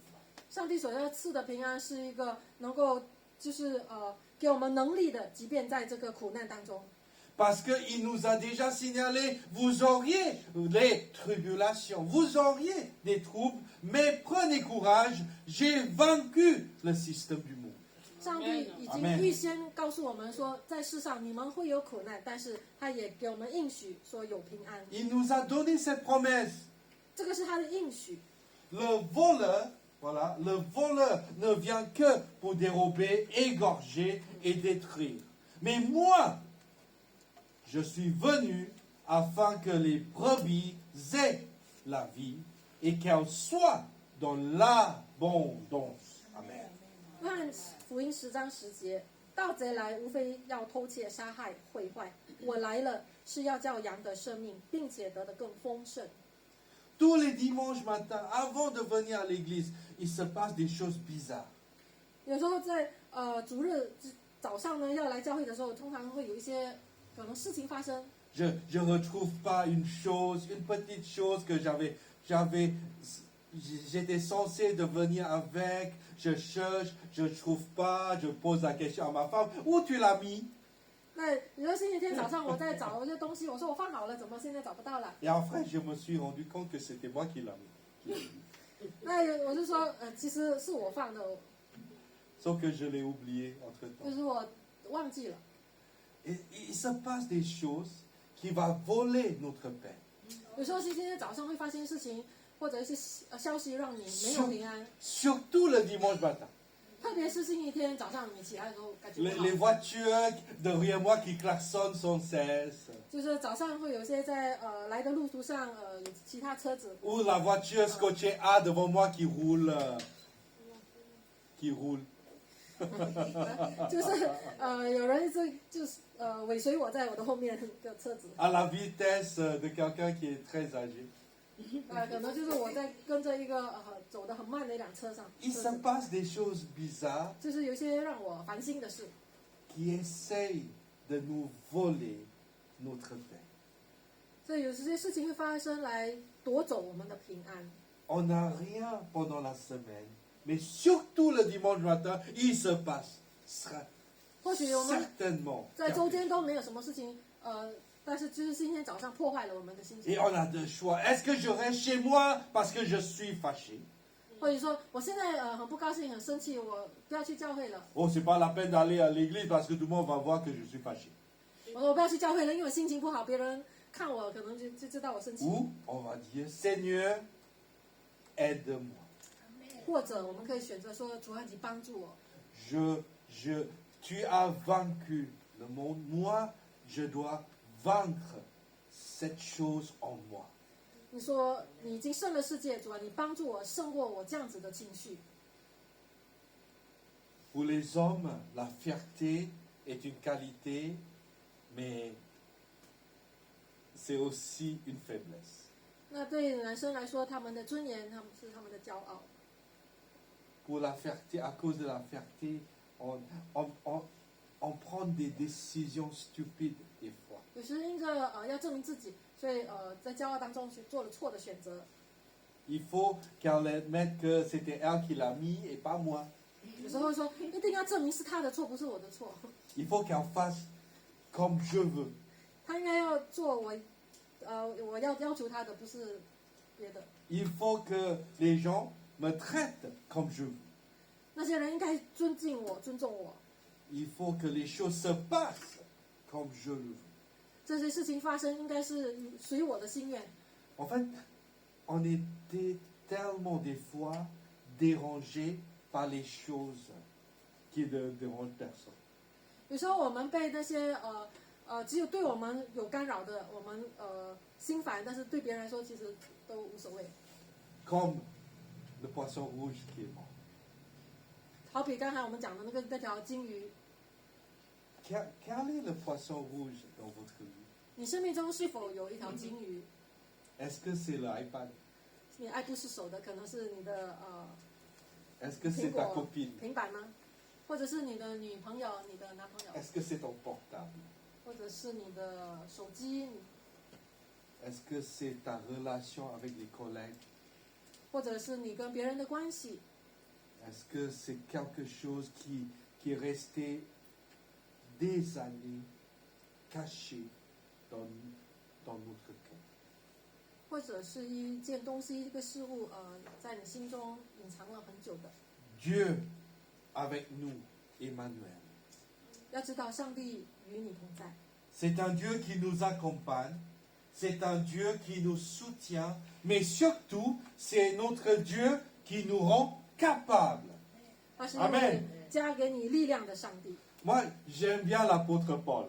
上帝所要赐的平安是一个能够就是给我们能力的，即便在这个苦难当中。 Parce qu'il nous a déjà signalé, vous auriez des tribulations, vous auriez des troubles, mais prenez courage, j'ai vaincu le système du monde. 上帝已经预先告诉我们说，在世上你们会有苦难，但是他也给我们应许说有平安。 Il nous a donné cette promesse. 这个是他的应许。 Le voleur ne vient que pour dérober, égorger et détruire. Mais moi, je suis venu afin que les brebis aient la vie et qu'elles soient dans l'abondance. Amen. 约翰福音10章10节，盗贼来无非要偷窃、杀害、毁坏。我来了，是要叫羊的生命，并且得的更丰盛。 Tous les dimanches matins, avant de venir à l'église, il se passe des choses bizarres. 有时候在主日早上呢，要来教会的时候，通常会有一些可能事情发生。 Je ne retrouve pas une petite chose que j'avais j'étais censé de venir avec, je cherche, je ne trouve pas, je pose la question à ma femme, où tu l'as mis? 那你说星期天早上我在找一些东西，我说我放好了，怎么现在找不到了？ Et en fait, je me suis rendu compte que c'était moi qui l'ai mis. 那我就说，其实是我放的， Sauf que je l'ai oublié entre-temps. 就是我忘记了。 Et il se passe des choses qui vont voler notre paix. 有时候星期天早上会发生事情，或者一些消息让你没有平安， Surtout le dimanche matin. 特别是星期天早上你起来的时候感觉 Les, 不 les 好， voitures derrière moi qui klaxonnent sans cesse. 就是早上会有些在来的路途上有其他车子， Ou la voiture scotchée A devant moi qui roule. Qui roule. 就是有人一直就是尾随我在我的后面的车子， À la vitesse de quelqu'un qui est très âgé. 可能就是我在跟着一个走得很慢的一辆车上， Il se passe des choses bizarres 就是有一些让我烦心的事， qui essayent de nous voler notre paix. 所以有些事情会发生来夺走我们的平安。 On n'a rien pendant la semaine, mais surtout le dimanche matin, il se passe. Sera 或许我们 certainement. 在周间都没有什么事情，但是就是今天早上破坏了我们的心 Et 情。 on a deux choix. Est-ce que je reste chez moi parce que je suis fâché? 或者说我现在很不高兴、很生气，我不要去教会了。 Oh, c'est pas la peine d'aller à l'église parce que tout le monde va voir que je suis fâché. 我说我不要去教会了，因为我心情不好，别人看我可能就知道我生气。 Ou on va dire, Seigneur, aide-moi. 或者我们可以选择说，主啊，你帮助我。 Tu as vaincu le monde. Moi, je dois vaincre cette chose en moi. 你说你已经胜了世界，主啊，你帮助我胜过我这样子的情绪。 Pour les hommes, la fierté est une qualité, mais c'est aussi une faiblesse. 那对男生来说，他们的尊严，他们是他们的骄傲。 Pour la fierté, à cause de la fierté, on prend des décisions stupides des fois. 有时因着要证明自己，所以在骄傲当中去做了错的选择。 Il faut qu'elle admette que c'était elle qui l'a mis et pas moi. 有时候说一定要证明是他的错，不是我的错。 Il faut qu'elle fasse comme je veux. 他应该要做我要求他的，不是别的。 Il faut que les gens me traitent comme je veux. 那些人应该尊敬我、尊重我。 Il faut que les choses se passent comme je le veux. 这些事情发生应该是随我的心愿。 En fait, on était tellement des fois dérangés par les choses qui ne dérangent personne. 有时候我们被那些只有对我们有干扰的，我们心烦，但是对别人来说其实都无所谓。 Comme le poisson rouge qui est mort. 好比刚才我们讲的那条金鱼， Quel est le poisson rouge dans votre vie? 你生命中是否有一条金鱼？ Est-ce que c'est l'iPad? 你爱不释手的，可能是你的Est-ce que 苹 c'est ta 果 copine? 平板吗？或者是你的女朋友、你的男朋友， Est-ce que c'est ton portable? 或者是你的手机， Est-ce que c'est ta relation avec les collègues? 或者是你跟别人的关系， Est-ce que c'est quelque chose qui est resté des années caché dans notre cœur? 或者是一件东西、一个事物，在你心中隐藏了很久的。 Dieu avec nous, Emmanuel. 要知道，上帝与你同在， C'est un Dieu qui nous accompagne, c'est un Dieu qui nous soutient, mais surtout, c'est notre Dieu qui nous rend capables. 他是一位加给你力量的上帝， Moi, j'aime bien l'apôtre Paul.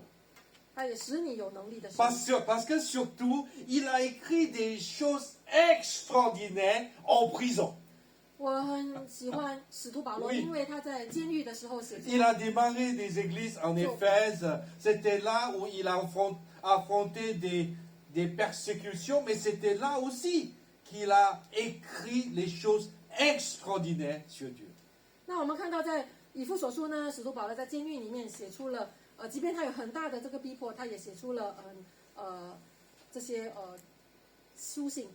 他也使你有能力的上帝。 Parce que surtout, il a écrit des choses extraordinaires en prison. 我很喜欢使徒保罗， Oui. 因为他在监狱的时候写 Il a démarré des églises en Éphèse. C'était là où il a affronté des persécutions, mais c'était là aussi qu'il a écrit les choses extraordinaires sur Dieu. 那我们看到在以弗所书呢，使徒保罗在监狱里面写出了，即便他有很大的这个逼迫，他也写出了这些书信。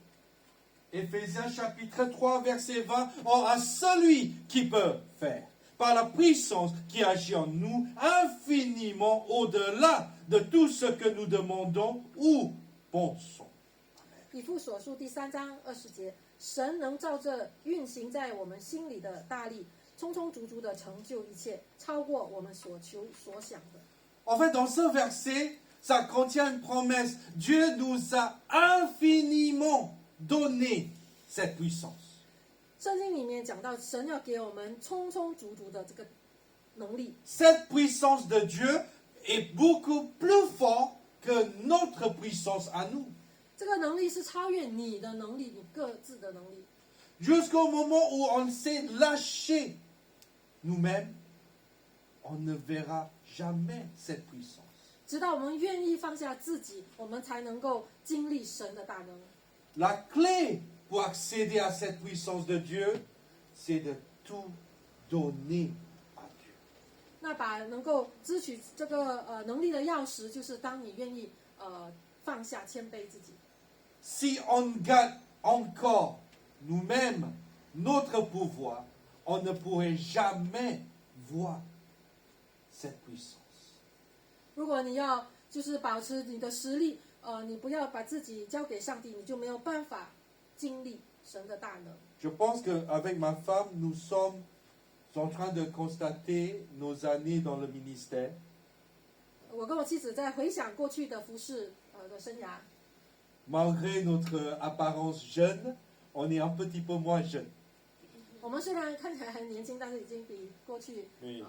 Éphésiens chapitre 3, verset 20. Or, à celui qui peut faire, par la puissance qui agit en nous, infiniment au-delà de tout ce que nous demandons ou pensons. 以弗所书第3章20节，神能照着运行在我们心里的大力，充充足足的成就一切，超过我们所求所想的。 En fait, dans ce verset, ça contient une promesse. Dieu nous a infiniment donné cette puissance. 圣经里面讲到，神要给我们充充足足的这个能力。 Cette puissance de Dieu est beaucoup plus forte que notre puissance à nous. 这个能力是超越你的能力，你各自的能力。 Jusqu'au moment où on s'est lâché nous-mêmes, on ne verra jamais cette puissance. 直到我们愿意放下自己，我们才能够经历神的大能。 La clé pour accéder à cette puissance de Dieu, c'est de tout donner à Dieu. 那把能够支取这个能力的钥匙，就是当你愿意放下谦卑自己。 Si on garde encore nous-mêmes notre pouvoir, on ne pourrait jamais voir cette puissance. 如果你要就是保持你的实力，你不要把自己交给上帝，你就没有办法经历神的大能。 Je pense qu'avec ma femme, nous sommes en train de constater nos années dans le ministère. 我跟我妻子在回想过去的服侍的生涯， Malgré notre apparence jeune, on est un petit peu moins jeune. 我们虽然看起来很年轻，但是已经比过去 Oui.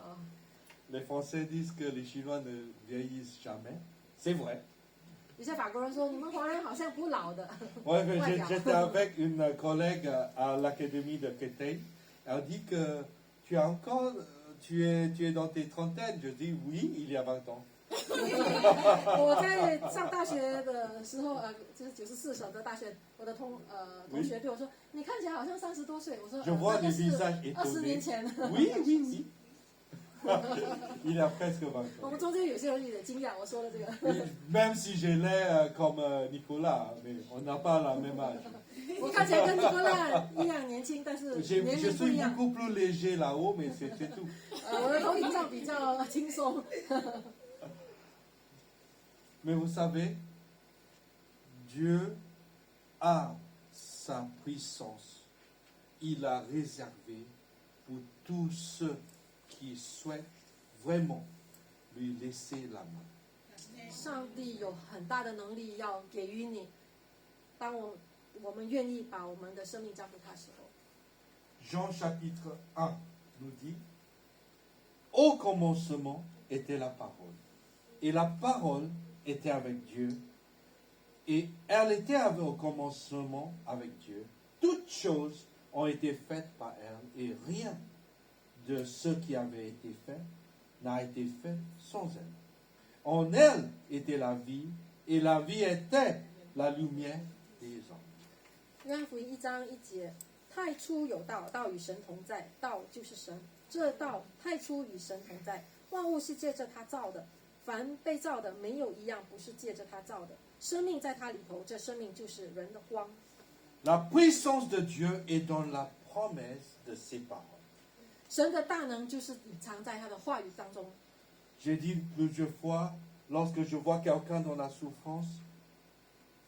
Les Français disent que les Chinois ne vieillissent jamais. C'est vrai. 有些法国人说，你们华人好像不老的。 Ouais, mais j'étais avec une collègue à l'académie de Créteil. Elle dit que tu as encore, tu es dans tes trentaines. Je dis oui, il y a 20 ans. 我在上大学的时候，就是94所的大学，我的同学对我说：“你看起来好像30多岁。”我说：“ Je vois 那 des 是 visages 20 年 étonnés. 前。” Oui, oui, oui. Il a presque 20 ans. 我们中间有些人有点惊讶，我说了这个。 Et même si j'ai l'air comme Nicolas, mais on n'a pas la même âge. 我看起来跟尼古拉一样年轻，但是 Je 年龄不 suis 一样。 beaucoup plus léger là-haut, mais c'est tout. 我的头顶上比较轻松。 Mais vous savez, Dieu a sa puissance. Il a réservé pour tous ceux qui souhaitent vraiment lui laisser la main. 上帝有很大的能力要给予你，当我们愿意把我们的生命交给他时候。 Jean chapitre 1 nous dit, au commencement était la parole. Et la parole était avec Dieu. Et elle était au commencement avec Dieu. Toutes choses ont été faites par elle. Et rien de ce qui avait été fait n'a été fait sans elle. En elle était la vie. Et la vie était la lumière des hommes. 约翰福音1章1节，太初有道，道与神同在，道就是神。这道太初与神同在，万物是借着他造的，凡被造的没有一样不是借着他造的。生命在他里头，这生命就是人的光。 La puissance de Dieu est dans la promesse de ses paroles. 神的大能就是隐藏在他的话语当中。 J'ai dit plusieurs fois, lorsque je vois quelqu'un dans la souffrance,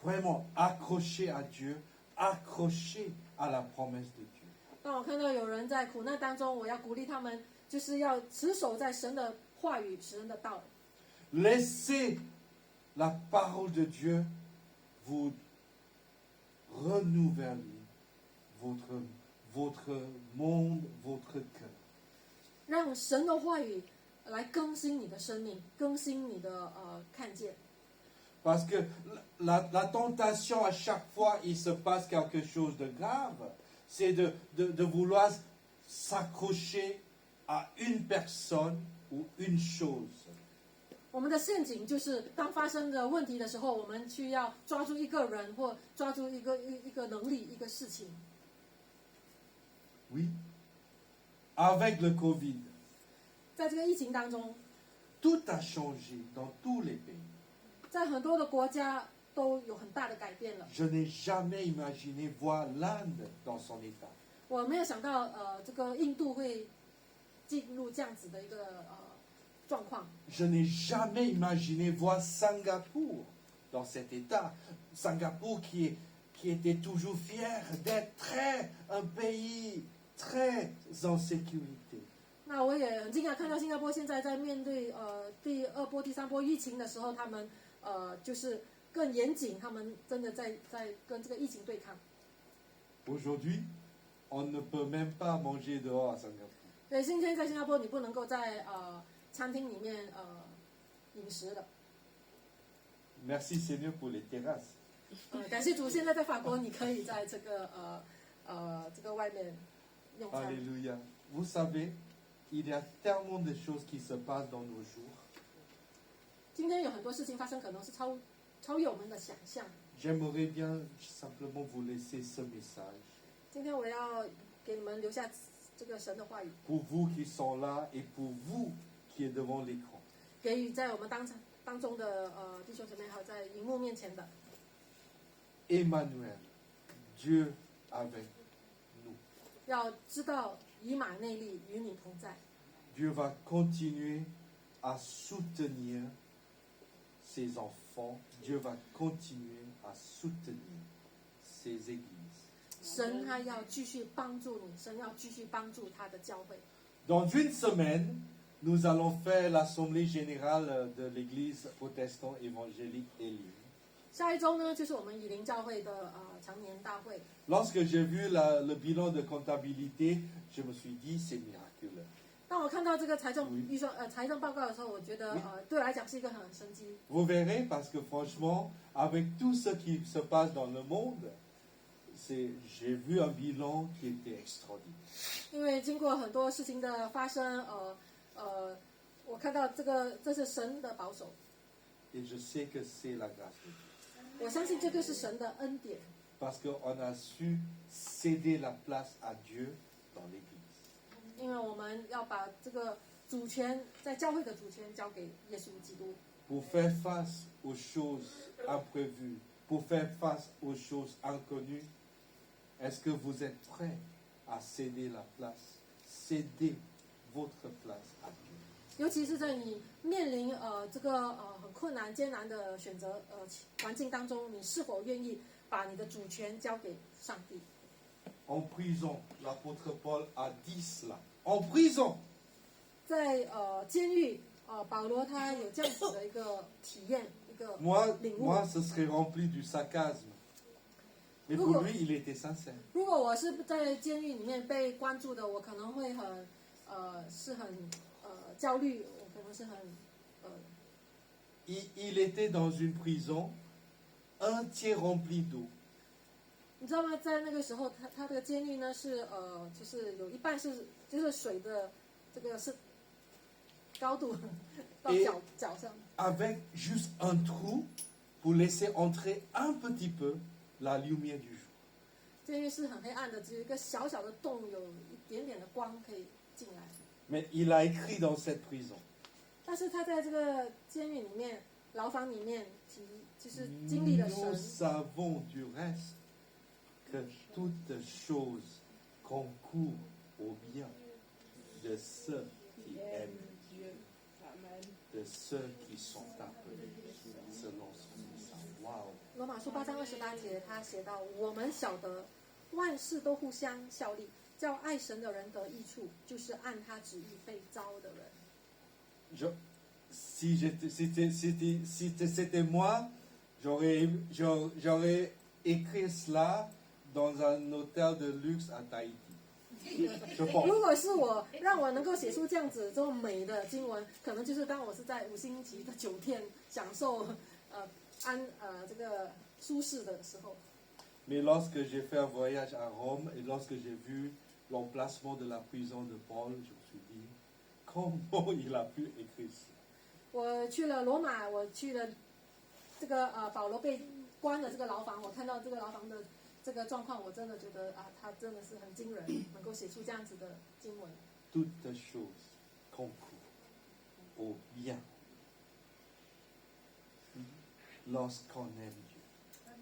vraiment accroché à Dieu, accroché à la promesse de Dieu. 当我看到有人在苦难当中，我要鼓励他们，就是要持守在神的话语、神的道。 Laissez la parole de Dieu vous renouveler votre monde, votre cœur. 让神的话语来更新你的生命，更新你的看见。 Parce que la tentation, à chaque fois, il se passe quelque chose de grave, c'est de vouloir s'accrocher à une personne ou une chose. 我们的陷阱就是当发生的问题的时候，我们需要抓住一个人或抓住一个能力、一个事情。 Oui. Avec le Covid, 在这个疫情当中， tout a changé dans tous les pays. 在很多的国家都有很大的改变了。 Je n'ai jamais imaginé voir l'Inde dans son état. 我没有想到，这个印度会进入这样子的一个状况。 Je n'ai jamais imaginé voir Singapour dans cet état. Singapour qui était toujours fier d'être un pays très en sécurité. 那我也很惊讶看到新加坡现在在面对第2波、第3波疫情的时候，他们就是更严谨，他们真的在跟这个疫情对抗。 Aujourd'hui, on ne peut même pas manger dehors à Singapour. 所以今天在新加坡，你不能够在餐厅里面饮食的。 Merci Seigneur pour les terrasses. 感谢主，现在在法国，你可以在这个这个外面用餐。 Alléluia. Vous savez, il y a tellement de choses qui se passent dans nos jours. 今天有很多事情发生，可能是超越我们的想象。 J'aimerais bien simplement vous laisser ce message. 今天我要给你们留下这个神的话语， Pour vous qui sont là et pour vous qui êtes devant l'écran. 给予在我们当中的弟兄姊妹，还有在荧幕面前的 Emmanuel, Dieu avec nous. 要知道以马内利与你同在。 Dieu va continuer à soutenir ses enfants. Dieu va continuer à soutenir ses églises. 神他要继续帮助你，神要继续帮助他的教会。 Dans une semaine, nous allons faire l'assemblée générale de l'église protestante évangélique Elim. 下一周呢，就是我们以灵教会的常年大会。 Lorsque j'ai vu le bilan de comptabilité, je me suis dit c'est miraculeux. 当我看到这个财政预算财政报告的时候，我觉得对我来讲是一个很神奇。 Vous verrez, parce que franchement, avec tout ce qui se passe dans le monde, j'ai vu un bilan qui était extraordinaire. 因为经过很多事情的发生，我看到这是神的保守， Et je sais que c'est la grâce de Dieu. 我相信这就是神的恩典， Parce qu'on a su céder la place à Dieu dans l'église. 因为我们要把这个主权在教会的主权交给耶稣基督， Pour faire face aux choses imprévues, pour faire face aux choses inconnues, est-ce que vous êtes prêts à céder la place, céder votre place à Dieu? 尤其是在你面临这个很困难艰难的选择环境当中，你是否愿意把你的主权交给上帝？ En prison, l'apôtre Paul a dit cela. En prison, 在监狱保罗他有这样子的一个体验，一个 moi, 领悟。 moi, ce serait rempli du sarcasme. Mais pour lui, il était sincère. 如果我是在监狱里面被关注的，我可能会很焦虑，我可能是很Il était dans une prison entière remplie d'eau. 你知道吗？在那个时候，他这个监狱呢是就是有一半是就是水的这个是高度到脚上， Avec juste un trou pour laisser entrer un petit peu la lumière du jour. 监狱是很黑暗的，只有一个小小的洞，有一点点的光可以进来。 Mais il a écrit dans cette prison. 但是他在这个监狱里面、牢房里面，就是经历了 Nous 神。 savons du reste que toutes choses concourent au bien de ceux qui aiment Dieu, de ceux qui sont appelés selon son dessein. Waouh! 罗马书8章28节，他写到：“我们晓得万事都互相效力，叫爱神的人得益处，就是按他旨意被招的人。” Si c'était moi, j'aurais écrit cela dans un hôtel de luxe à Tahiti. Je 如 pense. 果是我，让我能够写出这样子这么美的经文，可能就是当我是在5星级的酒店享受这个舒适的时候。 Mais lorsque j'ai fait un voyage à Rome et lorsque j'ai vu l'emplacement de la prison de Paul, je me suis dit, comment il a pu écrire ça? 我去了罗马，我去了这个保罗被关的这个牢房，我看到这个牢房的这个状况，我真的觉得他真的是很惊人，能够写出这样子的经文。 Toutes choses concourent au bien lorsqu'on aime Dieu.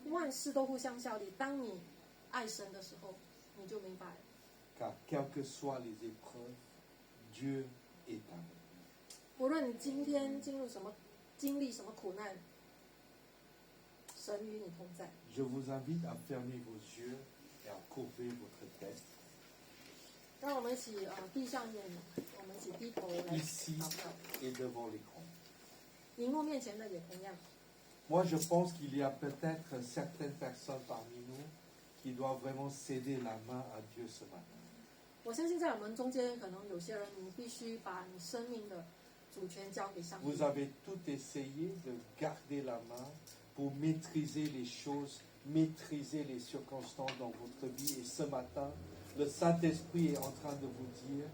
万事都互相效力。当你爱神的时候，你就明白了。 Car quelles que soient les épreuves, Dieu est avec nous. 无论你今天经历什么苦难，神与你同在。 Je vous invite à fermer vos yeux et à courber votre tête. 让我们一起闭上眼，我们一起低头来 Ici 祷告。 et devant l'écran. 荧幕面前的也同样。 Moi, je pense qu'il y a peut-être certaines personnes parmi nous qui doivent vraiment céder la main à Dieu ce matin. 我相信在我们中间，可能有些人你必须把你生命的主权交给上帝。 Vous avez tout essayé de garder la main pour maîtriser les choses, maîtriser les circonstances dans votre vie. Et ce matin, le Saint-Esprit est en train de vous dire,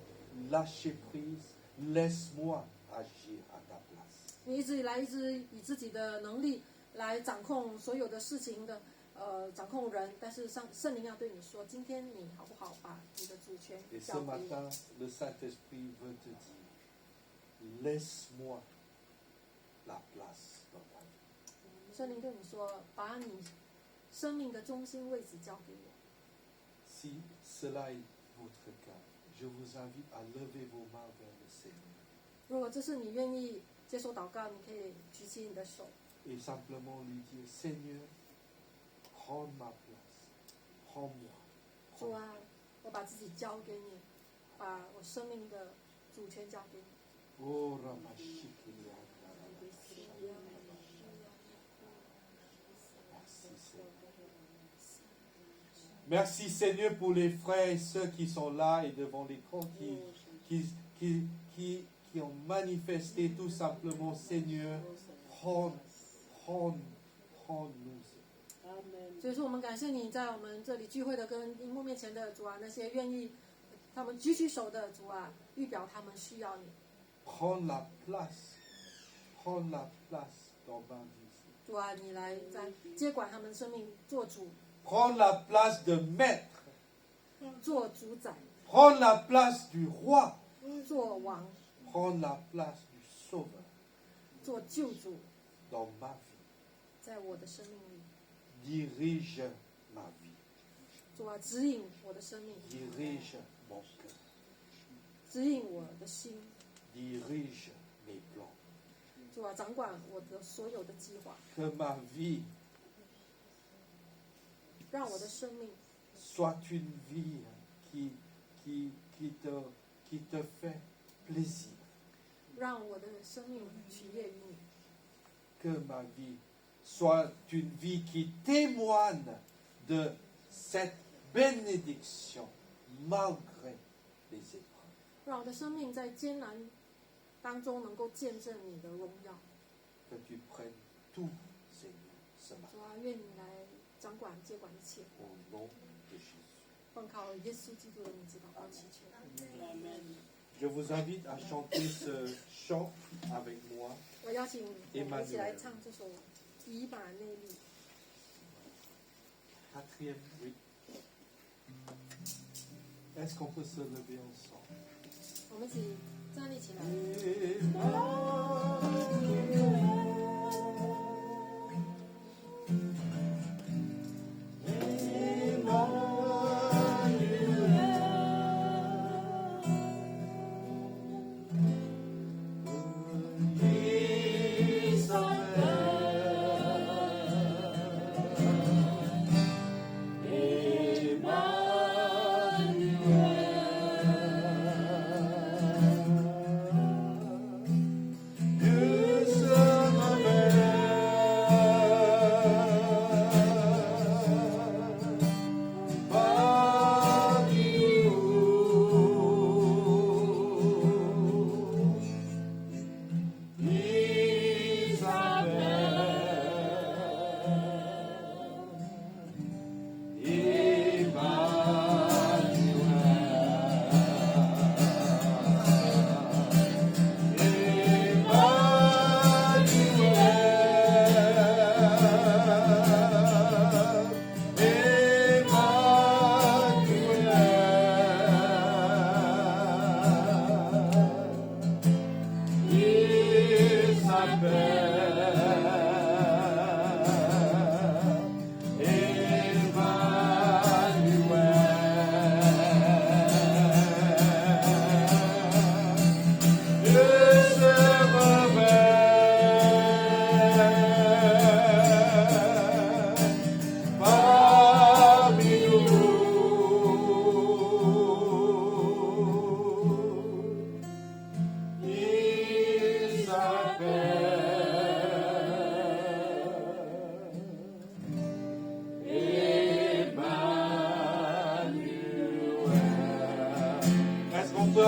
lâchez prise, laisse-moi agir à ta place. 你一直以来一直以自己的能力来掌控所有的事情的，掌控人，但是圣灵要对你说，今天你好不好把你的主权 Et ce 交给我？ matin, le Saint-Esprit veut te dire, laisse-moi la place dans ta vie. 圣灵对你说，把你生命的中心位置交给我。 Si cela est votre cas, je vous invite à lever vos mains vers le Seigneur 如果这是你愿意接受祷告，你可以举起你的手， et simplement lui dire, Seigneur, prends ma place, prends-moi. 主啊，我把自己交给你，把我生命的主权交给你。 Oh, Ramashikilianda. Merci Seigneur pour les frères et sœurs qui sont là et devant l'écran, qui ont manifesté tout simplement, Seigneur, prends-nous. 所以说，我们感谢你在我们这里聚会的跟荧幕面前的主啊，那些愿意他们举起手的主啊，预表他们需要你。 Prends la place dans ma vie. 主啊，你来在接管他们生命，做主， Prends la place de maître. 做主宰， Prends la place du roi. 做王， Prends la place du sauveur 做救主， dans ma vie. 在我的生命里， Dirige ma vie. 主啊，指引我的生命， Dirige mon cœur. 指引我的心， Dirige mes plans. 主啊，掌管我的所有的计划， Que ma vie 让我的生命 soit une vie qui te fait plaisir. 让我的生命取悦于你， Que ma vie soit une vie qui témoigne de cette bénédiction malgré les épreuves. 让我的生命在艰难当中能够见证你的荣耀。 Que tu prennes tout, Seigneur, ce matin. 主啊，愿你来掌管接管一切， Au nom de Jésus. 奉靠耶稣基督的名字祷告祈求。 Je vous invite à chanter ce chant avec moi. 我邀请我们一起来唱这首《以马内利》。 Quatrième, oui. Est-ce qu'on peut se lever ensemble? 我们一起站立起来。 Dieu se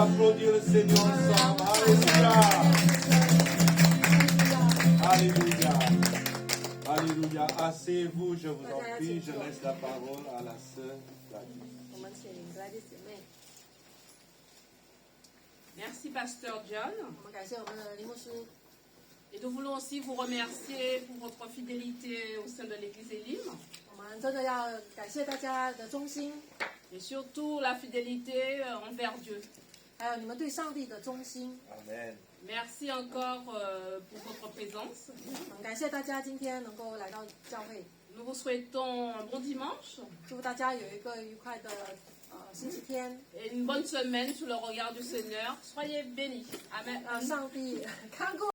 applaudir le Seigneur ensemble. Alléluia. Alléluia. Alléluia. Asseyez-vous, je vous en prie. Je laisse la parole à la sœur Gladys. 我们请 Gladys 姐妹， Merci, Pasteur John. 我们感谢我们的林牧师， Et nous voulons aussi vous remercier pour votre fidélité au sein de l'Église Elim. 我们真的要感谢大家的忠心， Et surtout la fidélité envers Dieu. 还有你们对上帝的忠心。 Amen. Merci encore pour votre présence. 感谢大家今天能够来到教会， Nous vous souhaitons un bon dimanche 祝大家有一个愉快的星期天， et une bonne semaine sous le regard du Seigneur. Soyez bénis. Amen. 让上帝看顾。